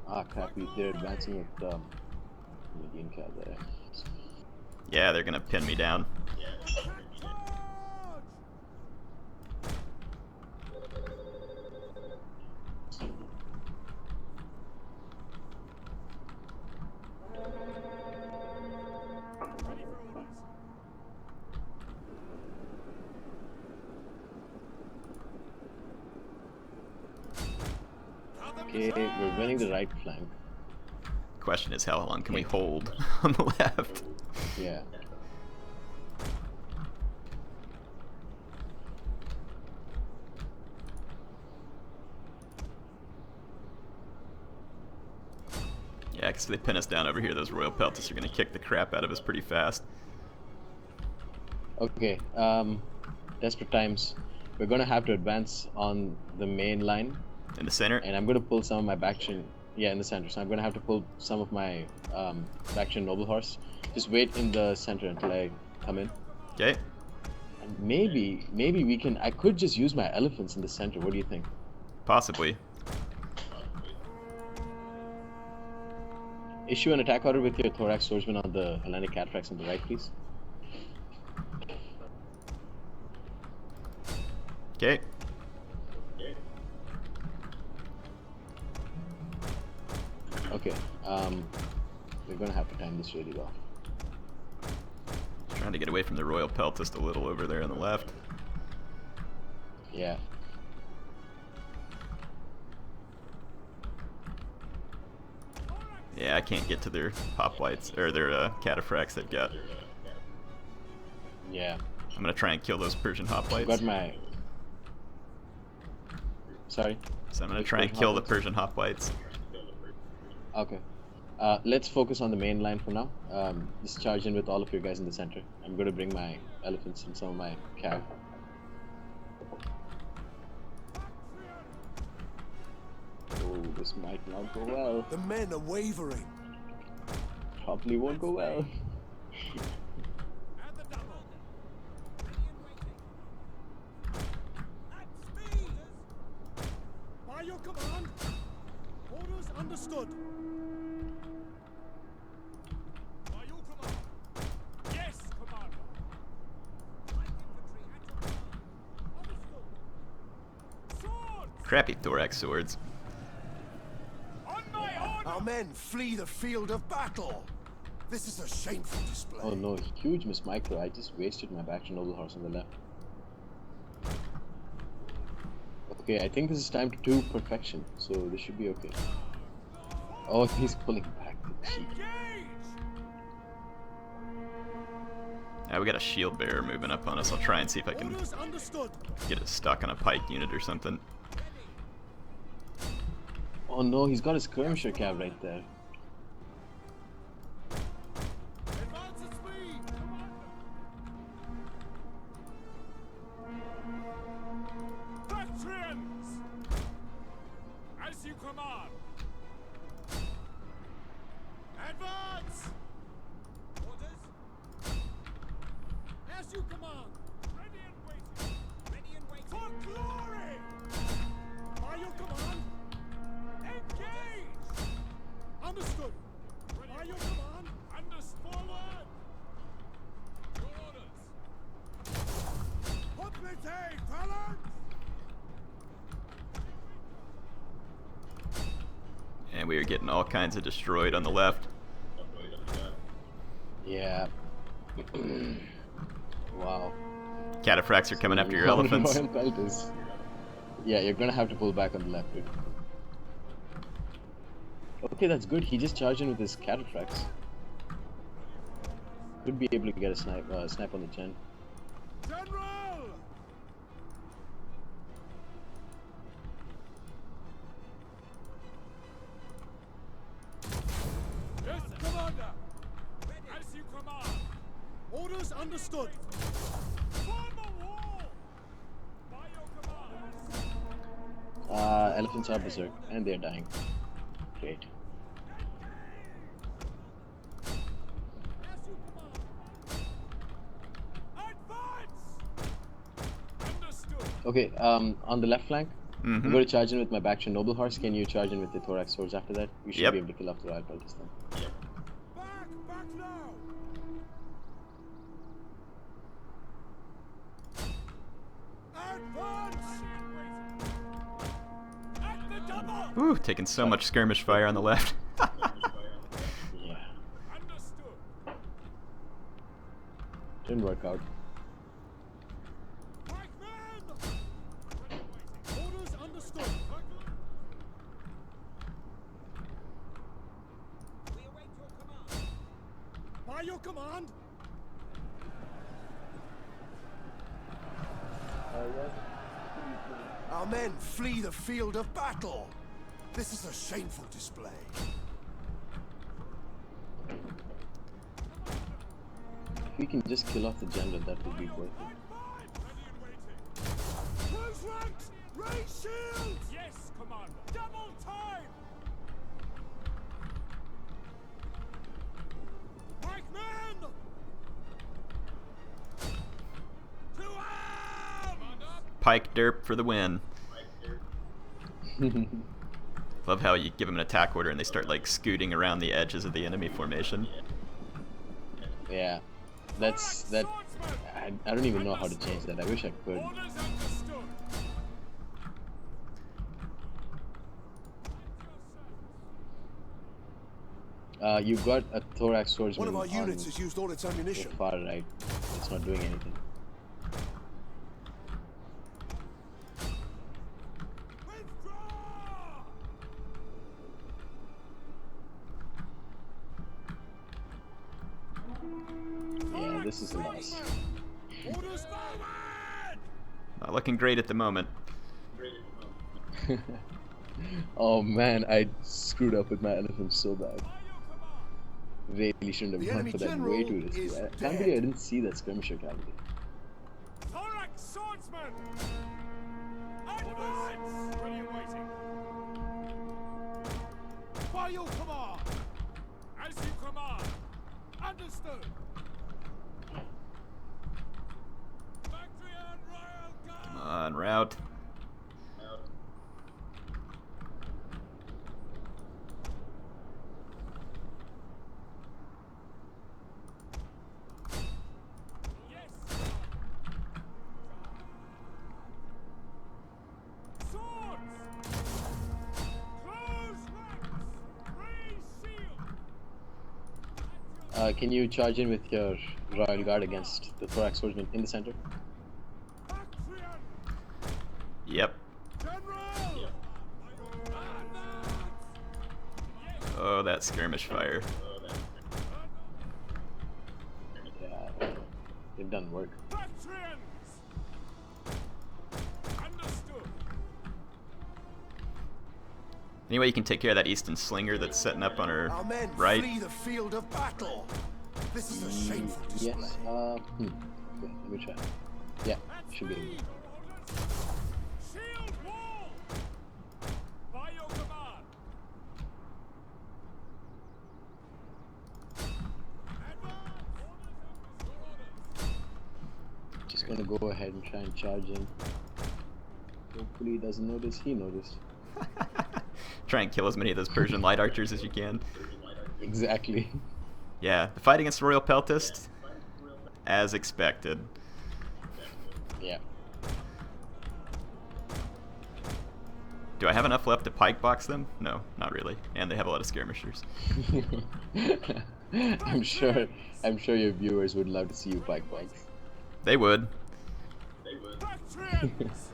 Ah, crap, they're advancing with Median cav there. Yeah, they're gonna pin me down. Okay, we're winning the right flank. Question is, how long can we hold on the left? Yeah. Yeah, because they pin us down over here, those Royal Peltists are going to kick the crap out of us pretty fast. Okay, desperate times. We're gonna have to advance on the main line. In the center? And I'm gonna pull some of my backchain. Yeah, in the center. So I'm gonna have to pull some of my backchain noble horse. Just wait in the center until I come in. Okay. And maybe we can. I could just use my elephants in the center. What do you think? Possibly. Issue an attack order with your thorax swordsman on the Hellenic cataphracts on the right, please. Okay. Okay. We're gonna have to time this really well. Trying to get away from the Royal Peltist a little over there on the left. Yeah. Yeah, I can't get to their hoplites, or their cataphracts they've got. Yeah. I'm gonna try and kill those Persian hoplites. I've got my... Sorry? So I'm gonna try and kill the Persian hoplites. Okay. Let's focus on the main line for now. Just charge in with all of your guys in the center. I'm gonna bring my elephants and some of my cav. Oh, this might not go well. The men are wavering. Probably won't go well. By your command. Orders understood. By your command. Yes, Commander. Crappy thorax swords. On my order. Our men flee the field of battle. This is a shameful display. Oh no, huge miss micro. I just wasted my backchain noble horse on the left. Okay, I think this is time to do perfection, so this should be okay. Oh, he's pulling back the cheek. We got a shield bearer moving up on us. I'll try and see if I can Orders understood. get it stuck on a pike unit or something. Oh no, he's got his skirmisher cab right there. Advance at speed. Bactrians! As you command! Advance. Orders. As you command. Ready and waiting! Ready and waiting. For glory! By your command. Engage! Understood. By your command. Forward! Your orders! Hoplite, phalanx. And we are getting all kinds of destroyed on the left. Yeah. Wow. Cataphracts are coming after your Royal elephants. Belt is... Yeah, you're gonna have to pull back on the left, dude. Okay, that's good. He just charged in with his cataphracts. Could be able to get a snipe on the gen. General. Yes, Commander! As you command! Orders understood. Form a wall! By your command! Elephants are berserk, and they're dying. Great. As you command. Advance! Understood! Okay, on the left flank, I'm Mm-hmm. going to charge in with my Bactrian Noble Horse. Can you charge in with the Thorax Swords after that? We should Yep. be able to kill off the Royal Belt this time. Back now. Advance. At the double! Whew, taking so much skirmish fire on the left. Yeah. Understood! Didn't work out. Pikemen. Orders understood. We await your command. By your command. Our men flee the field of battle. This is a shameful display. If we can just kill off the general, that would be worth it. Close ranks. Raise shields. Yes, Commander! Double time! Pikemen. To arms! Pike derp for the win. Love how you give them an attack order and they start like scooting around the edges of the enemy formation. Yeah. That's that. I don't even know how to change that. I wish I could. Orders understood! You've got a Thorax Swordsman One of our on units has used all its the ammunition. far right. It's not doing anything. Withdraw! Yeah, this is a loss. Orders forward! Not looking great at the moment. Oh man, I screwed up with my elephant so bad. Really shouldn't have The gone enemy for that general way too risky. is I can't dead. believe I didn't see that skirmisher cavalry. Thorax swordsman! Advance! Ready and waiting! By your command! As you command! Understood! Bactrian Royal Guard! Come on, route. Yes! Swords! Close ranks! Raise shield! Can you charge in with your Royal Guard against the Thorax Swordsman in the center? Bactrian! Yep. General! Oh, that skirmish fire. Yeah. They've done work. Bactrians! Understood. Anyway, you can take care of that Easton Slinger that's setting up on her Our men right. flee the field of battle. This is a shameful display. Yes. Okay, let me try. Yeah, should be able to. Shield wall! By your command. Just gonna go ahead and try and charge him. Hopefully he doesn't notice. He noticed. Try and kill as many of those Persian light archers as you can. Exactly. Yeah, the fight against the Royal Peltist, as expected. Yeah. Do I have enough left to pike box them? No, not really. And they have a lot of skirmishers. I'm sure your viewers would love to see you pike box. They would. Bactrians!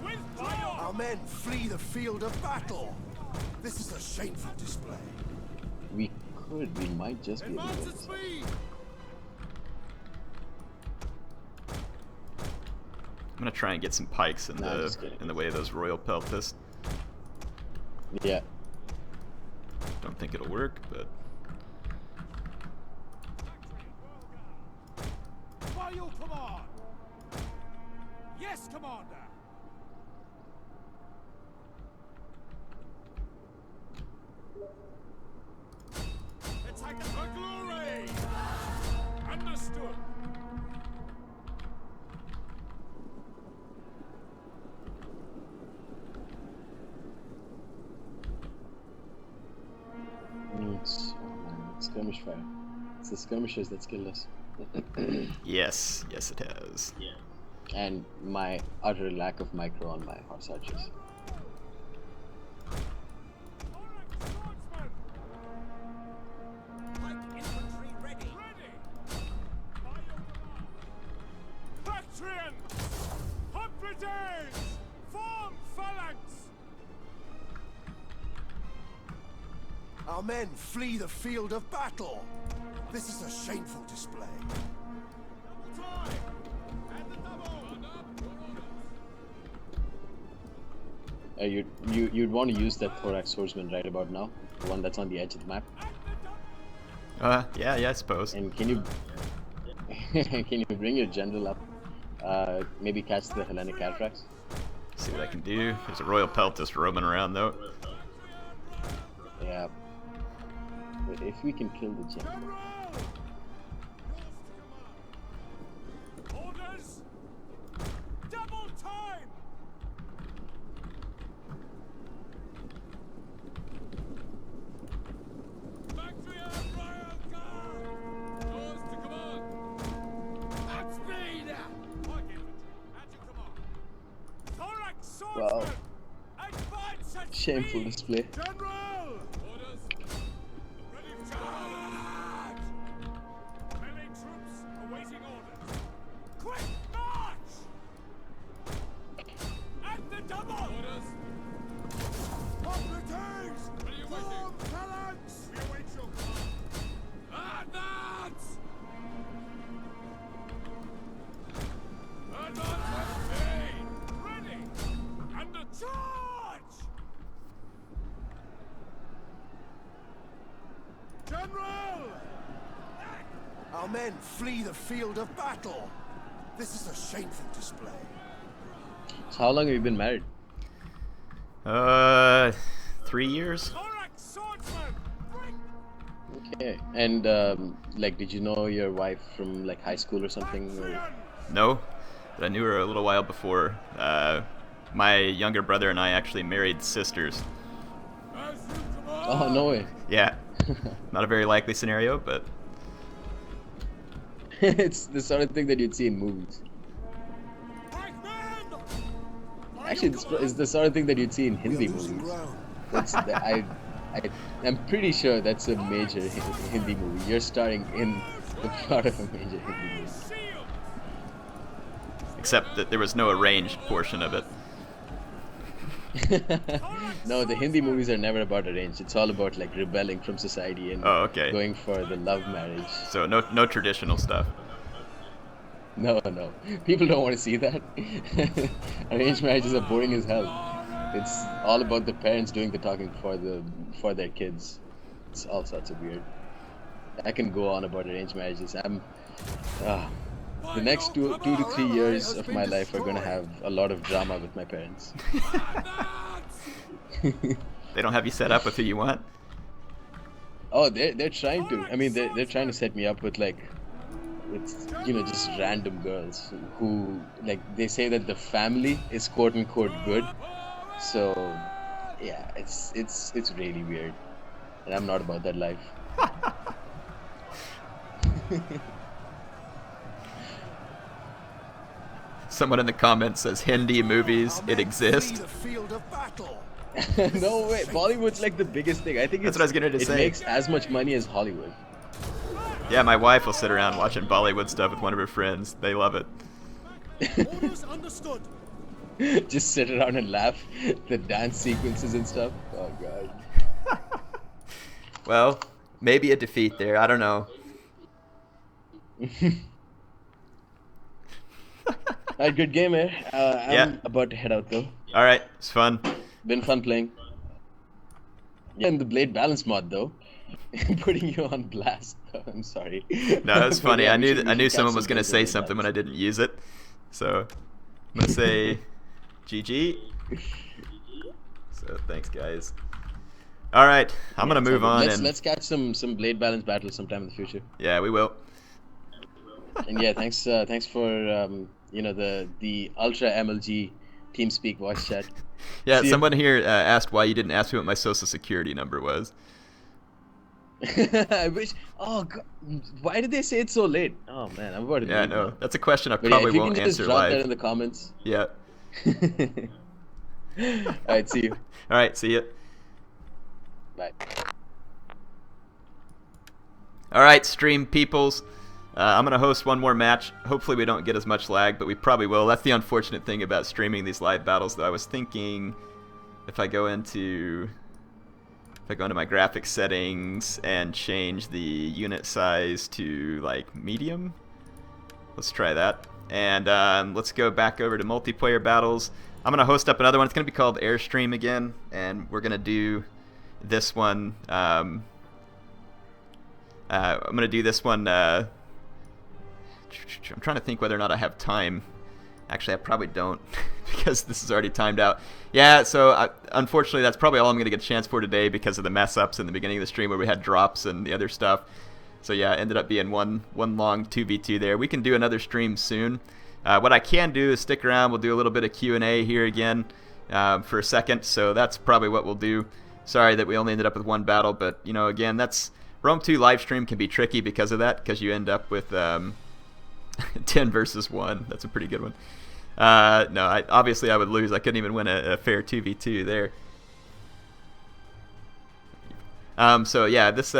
With fire! Our men flee the field of battle. This is a shameful display. We might just be able to. Advance Go at this. speed! I'm gonna try and get some pikes in Nah, just kidding. the way of those Royal Peltists. Yeah. Don't think it'll work, but By your command! Yes, Commander! Attack the glory! Understood! It's skirmish fire. It's the skirmishers that killed us. yes, it has. And my utter lack of micro on my horse archers. Bactrian! Hoplites! Form phalanx! Our men flee the field of battle. This is a shameful display. Time! And the double! You'd want to use that thorax swordsman right about now, the one that's on the edge of the map. Yeah, I suppose. And can you can you bring your general up? Maybe catch the Hellenic Cataracts. See what I can do. There's a Royal Peltist roaming around though. Yeah. But if we can kill the general. Orders! Double time! Bactrian Royal Guard! Yours to command! At speed! Pike infantry, at your command! Thorax swordsman! Wow. Advance at Shameful speed! display. General! Orders! Ready for charge! Melee troops awaiting orders. Quick march! At the double! Orders! Hoplites! Form phalanx! We await your command. Advance! Advance at speed! Ready! And a charge! General! Our men flee the field of battle. This is a shameful display. So how long have you been married? 3 years? Thorax swordsman! Bring! Okay. And like, did you know your wife from like high school or something? Or... Bactrian! No, but I knew her a little while before. My younger brother and I actually married sisters. As you command! Oh no way. Yeah, not a very likely scenario, but It's the sort of thing that you'd see in movies. Pikeman! Actually, it's the sort of thing that you'd see in We are Hindi losing movies. ground. That's I'm pretty sure that's a major Hindi movie. You're starring in the part of a major Hindi movie. Shield! except that there was no arranged portion of it. No, the Hindi movies are never about arranged. It's all about like rebelling from society and Oh, okay. going for the love marriage. So no traditional stuff. No, no. People don't want to see that. Arranged marriages are boring as hell. It's all about the parents doing the talking for their kids. It's all sorts of weird. I can go on about arranged marriages. The next two to 3 years of my life are gonna have a lot of drama with my parents. They don't have you set up with who you want? Oh, they're trying to. I mean, they're trying to set me up with just random girls who like they say that the family is quote unquote good. So yeah, it's really weird, and I'm not about that life. Someone in the comments says Hindi movies, it exists. No way, Bollywood's like the biggest thing. I think That's what I was gonna say. It makes as much money as Hollywood. Yeah, my wife will sit around watching Bollywood stuff with one of her friends. They love it. Orders understood. Just sit around and laugh. The dance sequences and stuff. Oh god. Well, maybe a defeat there. I don't know. Alright, good game, eh? I'm Yeah. about to head out though. All right, it's fun. Been fun playing. Yeah, and the blade balance mod though. Putting you on blast. I'm sorry. No, it's funny. Yeah, I we knew should someone catch was gonna some say blade something when balance. I didn't use it, so I'm gonna say GG. So thanks, guys. All right, I'm gonna move on Let's catch some blade balance battles sometime in the future. yeah, we will. And yeah, thanks for the Ultra MLG TeamSpeak voice chat. Yeah, See ya. someone here asked why you didn't ask me what my social security number was. I wish. Oh God, why did they say it so late? Oh man, I'm about to. Yeah, leave no, now. that's a question I But probably yeah, if you won't can just answer drop that in live. the comments. Yeah. Alright, see you. All right, see ya. Bye. All right, stream peoples. I'm going to host one more match. Hopefully we don't get as much lag, but we probably will. That's the unfortunate thing about streaming these live battles, though. I was thinking if I go into my graphics settings and change the unit size to like medium. Let's try that. And let's go back over to multiplayer battles. I'm going to host up another one. It's going to be called Airstream again, and we're going to do this one. I'm going to do this one. I'm trying to think whether or not I have time. Actually, I probably don't because this is already timed out. Yeah, so unfortunately, that's probably all I'm going to get a chance for today because of the mess-ups in the beginning of the stream where we had drops and the other stuff. So yeah, it ended up being one long 2v2 there. We can do another stream soon. What I can do is stick around. We'll do a little bit of Q&A here again for a second. So that's probably what we'll do. Sorry that we only ended up with one battle, but you know, again, that's Rome 2 live stream can be tricky because of that, because you end up with 10 versus 1. That's a pretty good one. No, obviously I would lose. I couldn't even win a fair 2v2 there. So yeah, this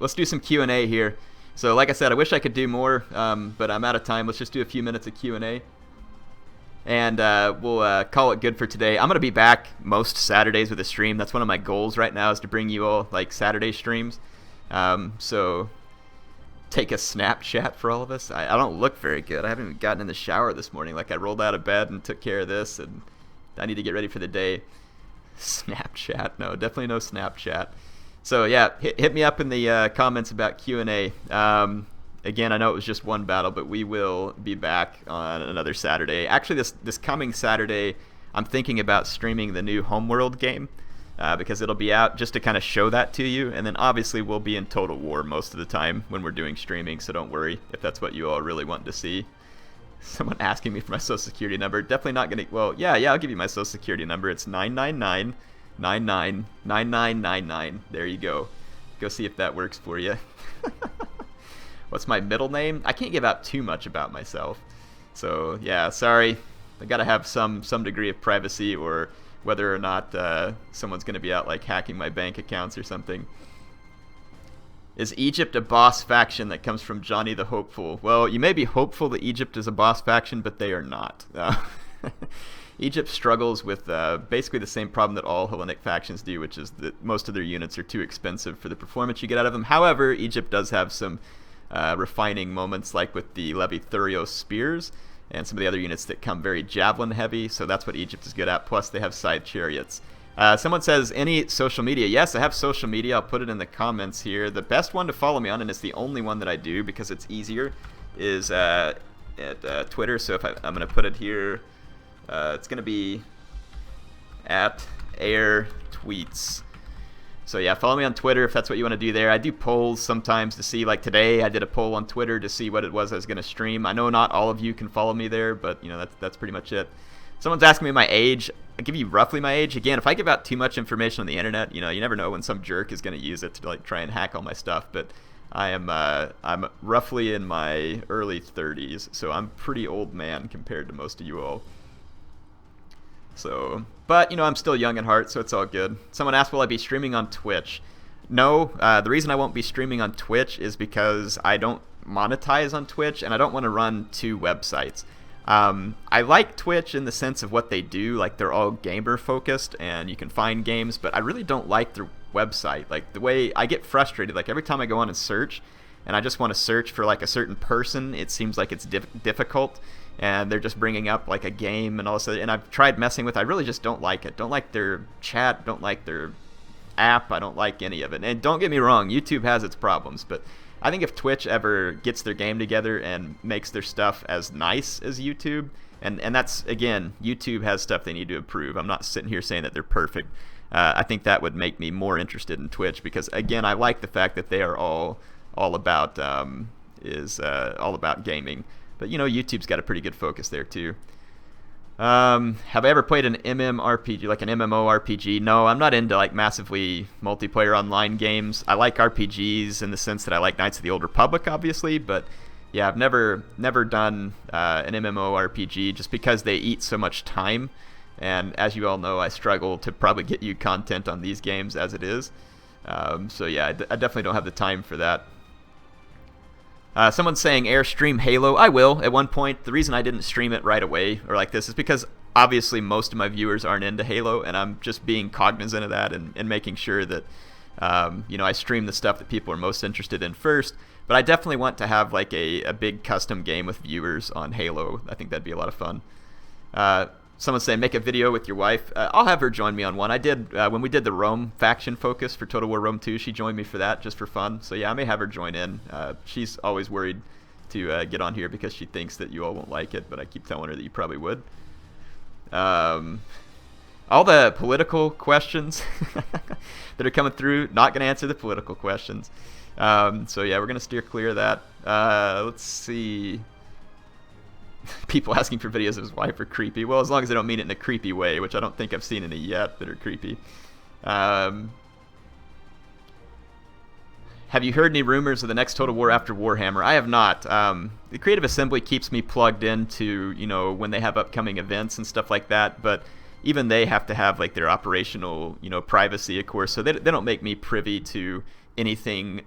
let's do some Q&A here. So like I said, I wish I could do more, but I'm out of time. Let's just do a few minutes of Q&A. And we'll call it good for today. I'm going to be back most Saturdays with a stream. That's one of my goals right now, is to bring you all like Saturday streams. So take a Snapchat for all of us. I don't look very good. I haven't even gotten in the shower this morning. Like, I rolled out of bed and took care of this, and I need to get ready for the day. Snapchat. No, definitely no Snapchat. So yeah, hit me up in the comments about Q&A. Again, I know it was just one battle, but we will be back on another Saturday. Actually, this coming Saturday, I'm thinking about streaming the new Homeworld game because it'll be out just to kind of show that to you. And then obviously we'll be in Total War most of the time when we're doing streaming, so don't worry if that's what you all really want to see. Someone asking me for my social security number. Definitely not going to... Well, yeah, I'll give you my social security number. It's 999-99-9999. There you go. Go see if that works for you. What's my middle name? I can't give out too much about myself. So, yeah, sorry. I got to have some degree of privacy, or whether or not someone's going to be out, like, hacking my bank accounts or something. Is Egypt a boss faction that comes from Johnny the Hopeful? Well, you may be hopeful that Egypt is a boss faction, but they are not. Egypt struggles with basically the same problem that all Hellenic factions do, which is that most of their units are too expensive for the performance you get out of them. However, Egypt does have some refining moments, like with the Levi Thurios spears and some of the other units that come very javelin heavy, so that's what Egypt is good at, plus they have side chariots. Someone says, any social media? Yes, I have social media. I'll put it in the comments here. The best one to follow me on, and it's the only one that I do because it's easier, is at Twitter. So if I'm going to put it here, it's going to be at HeirTweets. So yeah, follow me on Twitter if that's what you want to do there. I do polls sometimes to see, like today I did a poll on Twitter to see what it was I was going to stream. I know not all of you can follow me there, but you know, that's pretty much it. Someone's asking me my age. I'll give you roughly my age. Again, if I give out too much information on the internet, you know, you never know when some jerk is going to use it to like try and hack all my stuff. But I'm roughly in my early 30s, so I'm a pretty old man compared to most of you all. So, but you know, I'm still young at heart, so it's all good. Someone asked, will I be streaming on Twitch? No, the reason I won't be streaming on Twitch is because I don't monetize on Twitch, and I don't want to run 2 websites. I like Twitch in the sense of what they do, like they're all gamer focused and you can find games, but I really don't like their website. Like the way I get frustrated, like every time I go on and search and I just want to search for like a certain person, it seems like it's difficult, and they're just bringing up like a game and all this, and I've tried messing with it. I really just don't like it. Don't like their chat, don't like their app, I don't like any of it. And don't get me wrong, YouTube has its problems, but I think if Twitch ever gets their game together and makes their stuff as nice as YouTube, and that's, again, YouTube has stuff they need to improve. I'm not sitting here saying that they're perfect. I think that would make me more interested in Twitch because, again, I like the fact that they are all about all about gaming. But, you know, YouTube's got a pretty good focus there, too. Have I ever played an MMORPG, like an MMORPG? No, I'm not into like massively multiplayer online games. I like RPGs in the sense that I like Knights of the Old Republic, obviously, but yeah, I've never done an MMORPG just because they eat so much time, and as you all know, I struggle to probably get you content on these games as it is. So yeah, I definitely don't have the time for that. Someone's saying Airstream Halo. I will at one point. The reason I didn't stream it right away or like this is because obviously most of my viewers aren't into Halo, and I'm just being cognizant of that and making sure that you know, I stream the stuff that people are most interested in first. But I definitely want to have like a big custom game with viewers on Halo. I think that'd be a lot of fun. Someone's saying make a video with your wife. I'll have her join me on one. I did when we did the Rome faction focus for Total War Rome 2. She joined me for that just for fun. So yeah, I may have her join in. She's always worried to get on here because she thinks that you all won't like it, but I keep telling her that you probably would. All the political questions that are coming through, not going to answer the political questions. So yeah, we're going to steer clear of that. Let's see. People asking for videos of his wife are creepy. Well, as long as they don't mean it in a creepy way, which I don't think I've seen any yet that are creepy. Have you heard any rumors of the next Total War after Warhammer? I have not. The Creative Assembly keeps me plugged into, you know, when they have upcoming events and stuff like that, but even they have to have like their operational, you know, privacy, of course, so they don't make me privy to anything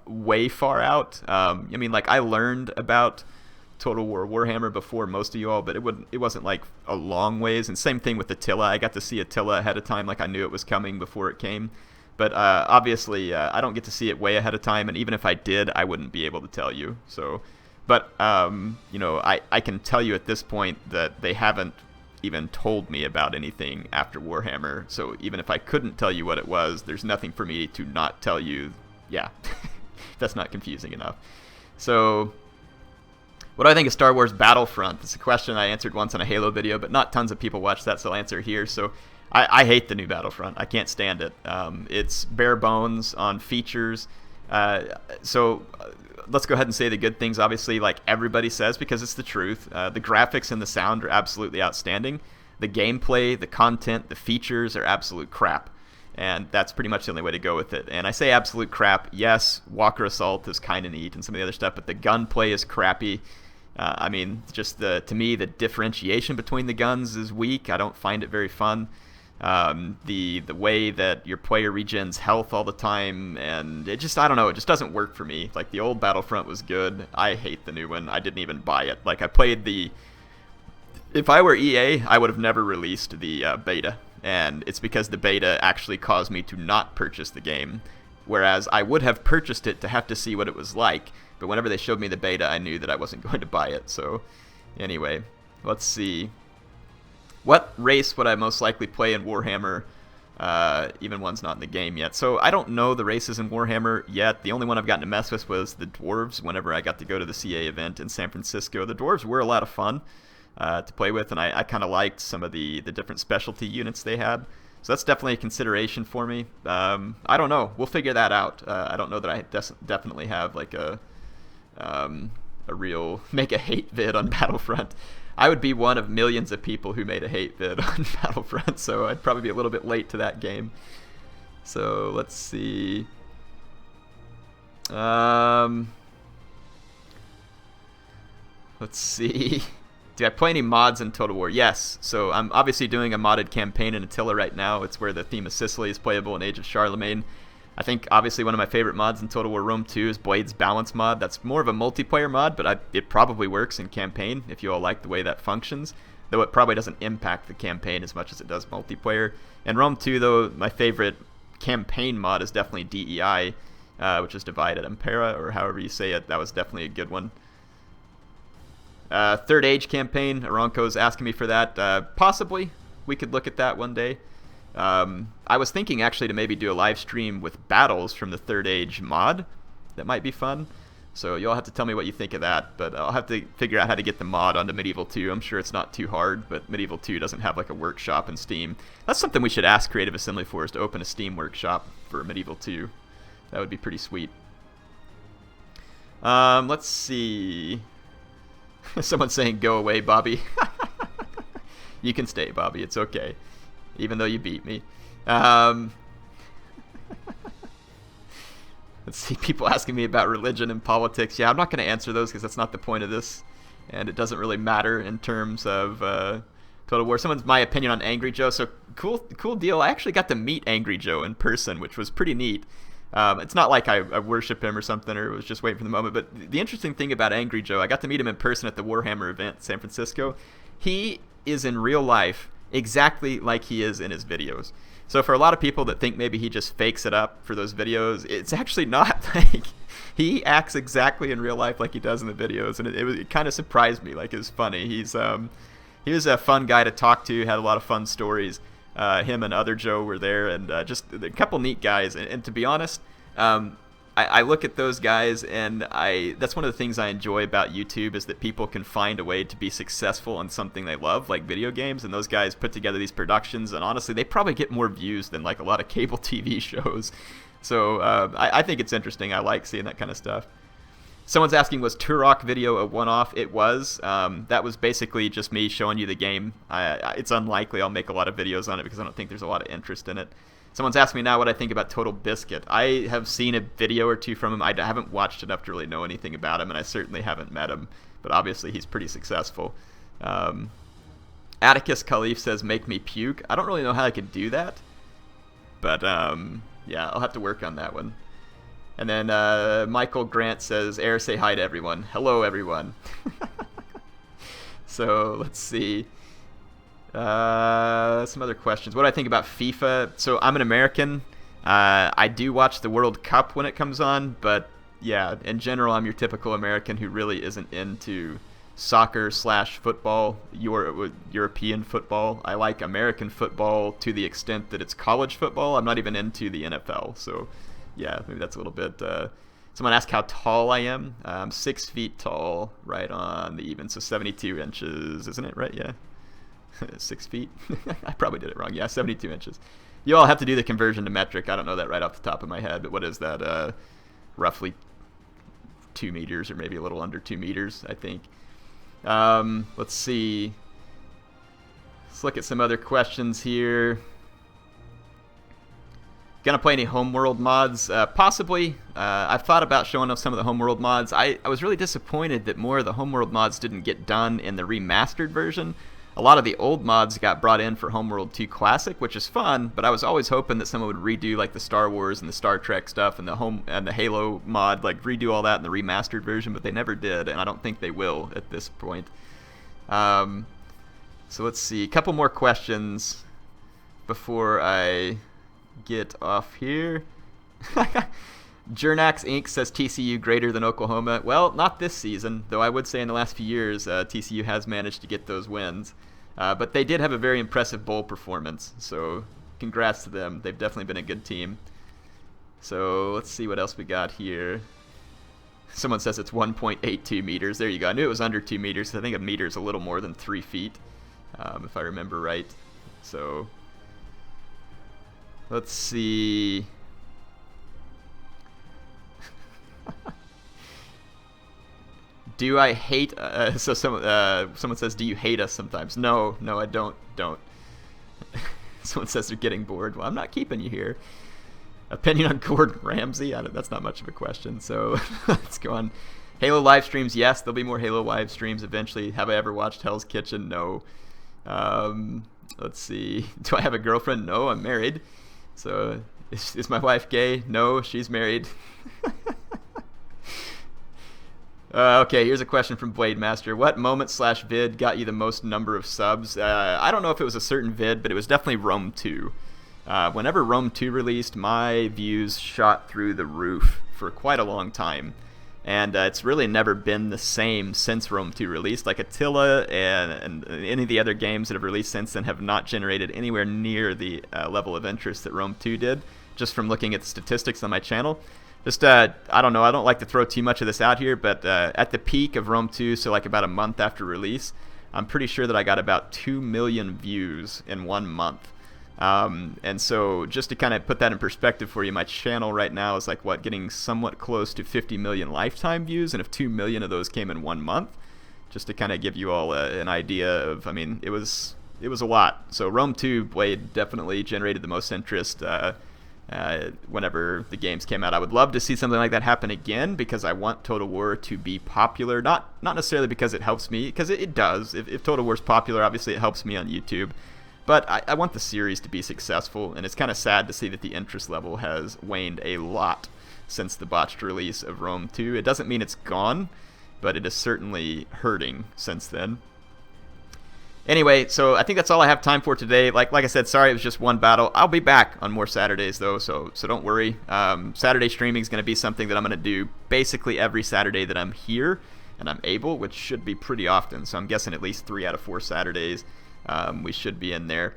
way far out. I mean, like, I learned about Total War Warhammer before most of you all, but it wasn't like a long ways. And same thing with Attila. I got to see Attila ahead of time, like I knew it was coming before it came. But obviously, I don't get to see it way ahead of time, and even if I did, I wouldn't be able to tell you. So, but you know, I can tell you at this point that they haven't even told me about anything after Warhammer. So even if I couldn't tell you what it was, there's nothing for me to not tell you. Yeah, that's not confusing enough. So, what do I think of Star Wars Battlefront? It's a question I answered once on a Halo video, but not tons of people watch that, so I'll answer here. So, I hate the new Battlefront. I can't stand it. It's bare bones on features. So let's go ahead and say the good things, obviously, like everybody says, because it's the truth. The graphics and the sound are absolutely outstanding. The gameplay, the content, the features are absolute crap. And that's pretty much the only way to go with it. And I say absolute crap. Yes, Walker Assault is kind of neat and some of the other stuff, but the gunplay is crappy. I mean, just to me, the differentiation between the guns is weak. I don't find it very fun. The way that your player regens health all the time, and it just, I don't know, it just doesn't work for me. Like, the old Battlefront was good. I hate the new one. I didn't even buy it. Like, I played the If I were EA, I would have never released the beta, and it's because the beta actually caused me to not purchase the game, whereas I would have purchased it to have to see what it was like, but whenever they showed me the beta, I knew that I wasn't going to buy it. So anyway, let's see. What race would I most likely play in Warhammer? Even one's not in the game yet. So I don't know the races in Warhammer yet. The only one I've gotten to mess with was the dwarves whenever I got to go to the CA event in San Francisco. The dwarves were a lot of fun to play with, and I kind of liked some of the different specialty units they had. So that's definitely a consideration for me. I don't know. We'll figure that out. I don't know that I definitely have like a real make a hate vid on Battlefront. I would be one of millions of people who made a hate vid on Battlefront, so I'd probably be a little bit late to that game. So let's see. Let's see. Do I play any mods in Total War? Yes. So I'm obviously doing a modded campaign in Attila right now. It's where the theme of Sicily is playable in Age of Charlemagne. I think obviously one of my favorite mods in Total War Rome 2 is Blade's Balance mod. That's more of a multiplayer mod, but it probably works in campaign if you all like the way that functions, though it probably doesn't impact the campaign as much as it does multiplayer. In Rome 2, though, my favorite campaign mod is definitely DEI, which is Divided Impera, or however you say it. That was definitely a good one. Third Age campaign, Aronco's asking me for that. Possibly. We could look at that one day. I was thinking actually to maybe do a live stream with battles from the Third Age mod. That might be fun. So you'll have to tell me what you think of that, but I'll have to figure out how to get the mod onto Medieval 2. I'm sure it's not too hard, but Medieval 2 doesn't have like a workshop in Steam. That's something we should ask Creative Assembly for, is to open a Steam workshop for Medieval 2. That would be pretty sweet. Let's see. Someone's saying, go away, Bobby. You can stay, Bobby. It's okay. Even though you beat me. Let's see, people asking me about religion and politics. Yeah, I'm not going to answer those because that's not the point of this. And it doesn't really matter in terms of Total War. Someone's my opinion on Angry Joe. So cool deal. I actually got to meet Angry Joe in person, which was pretty neat. It's not like I worship him or something, or was just waiting for the moment. But the interesting thing about Angry Joe, I got to meet him in person at the Warhammer event in San Francisco. He is in real life exactly like he is in his videos. So for a lot of people that think maybe he just fakes it up for those videos, it's actually not. Like, he acts exactly in real life like he does in the videos, and it kind of surprised me. Like, it was funny. He was a fun guy to talk to, had a lot of fun stories. Him and other Joe were there, and just a couple neat guys. And to be honest, I look at those guys, and that's one of the things I enjoy about YouTube, is that people can find a way to be successful in something they love, like video games. And those guys put together these productions, and honestly, they probably get more views than like a lot of cable TV shows. So I think it's interesting. I like seeing that kind of stuff. Someone's asking, was Turok video a one-off? It was. That was basically just me showing you the game. It's unlikely I'll make a lot of videos on it because I don't think there's a lot of interest in it. Someone's asking me now what I think about Total Biscuit. I have seen a video or two from him. I haven't watched enough to really know anything about him, and I certainly haven't met him. But obviously he's pretty successful. Atticus Khalif says, make me puke. I don't really know how I could do that. But yeah, I'll have to work on that one. And then Michael Grant says, Air, say hi to everyone. Hello, everyone. So let's see. Some other questions. What do I think about FIFA? So I'm an American. I do watch the World Cup when it comes on, but yeah, in general, I'm your typical American who really isn't into soccer/football, European football. I like American football to the extent that it's college football. I'm not even into the NFL, so yeah, maybe that's a little bit. Someone asked how tall I am. I'm 6 feet tall, right on the even, so 72 inches, isn't it? Right? Yeah. 6 feet. I probably did it wrong. Yeah, 72 inches. You all have to do the conversion to metric. I don't know that right off the top of my head, but what is that? Roughly 2 meters, or maybe a little under 2 meters, I think. Let's see. Let's look at some other questions here. Gonna play any homeworld mods? Possibly. I've thought about showing off some of the homeworld mods. I was really disappointed that more of the homeworld mods didn't get done in the remastered version. A lot of the old mods got brought in for Homeworld 2 Classic, which is fun, but I was always hoping that someone would redo like the Star Wars and the Star Trek stuff and the Halo mod, like redo all that in the remastered version, but they never did, and I don't think they will at this point. So let's see, a couple more questions before I get off here. Jernax Inc. says TCU greater than Oklahoma. Well, not this season, though I would say in the last few years TCU has managed to get those wins. But they did have a very impressive bowl performance, so congrats to them. They've definitely been a good team. So let's see what else we got here. Someone says it's 1.82 meters. There you go. I knew it was under 2 meters. I think a meter is a little more than 3 feet, if I remember right. So let's see. Do I hate? So someone says, "Do you hate us sometimes?" No, I don't. Someone says they're getting bored. Well, I'm not keeping you here. Opinion on Gordon Ramsay? That's not much of a question. So let's go on. Halo live streams? Yes, there'll be more Halo live streams eventually. Have I ever watched Hell's Kitchen? No. Let's see. Do I have a girlfriend? No, I'm married. So is my wife gay? No, she's married. Okay, here's a question from Blade Master. What moment/vid got you the most number of subs? I don't know if it was a certain vid, but it was definitely Rome 2. Whenever Rome 2 released, my views shot through the roof for quite a long time. And it's really never been the same since Rome 2 released. Like Attila and any of the other games that have released since then have not generated anywhere near the level of interest that Rome 2 did, just from looking at the statistics on my channel. Just, I don't know, I don't like to throw too much of this out here, but at the peak of Rome 2, so like about a month after release, I'm pretty sure that I got about 2 million views in 1 month. And so just to kind of put that in perspective for you, my channel right now is like, getting somewhat close to 50 million lifetime views, and if 2 million of those came in 1 month, just to kind of give you all an idea of, I mean, it was a lot. So Rome 2 Blade definitely generated the most interest whenever the games came out. I would love to see something like that happen again, because I want Total War to be popular, not necessarily because it helps me, because it does. If Total War's popular, obviously it helps me on YouTube. But I want the series to be successful, and it's kind of sad to see that the interest level has waned a lot since the botched release of Rome 2. It doesn't mean it's gone, but it is certainly hurting since then. Anyway, so I think that's all I have time for today. Like I said, sorry it was just one battle. I'll be back on more Saturdays, though, so don't worry. Saturday streaming is going to be something that I'm going to do basically every Saturday that I'm here and I'm able, which should be pretty often. So I'm guessing at least 3 out of 4 Saturdays. We should be in there.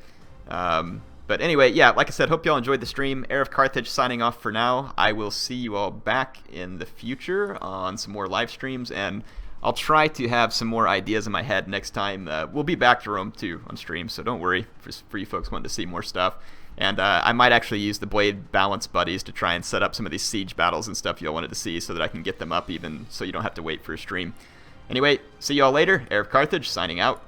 But anyway, yeah, like I said, hope y'all enjoyed the stream. HeirofCarthage signing off for now. I will see you all back in the future on some more live streams, and I'll try to have some more ideas in my head next time. We'll be back to Rome 2 on stream, so don't worry for you folks wanting to see more stuff. And I might actually use the Blade Balance Buddies to try and set up some of these siege battles and stuff y'all wanted to see, so that I can get them up even so you don't have to wait for a stream. Anyway, see y'all later. HeirofCarthage signing out.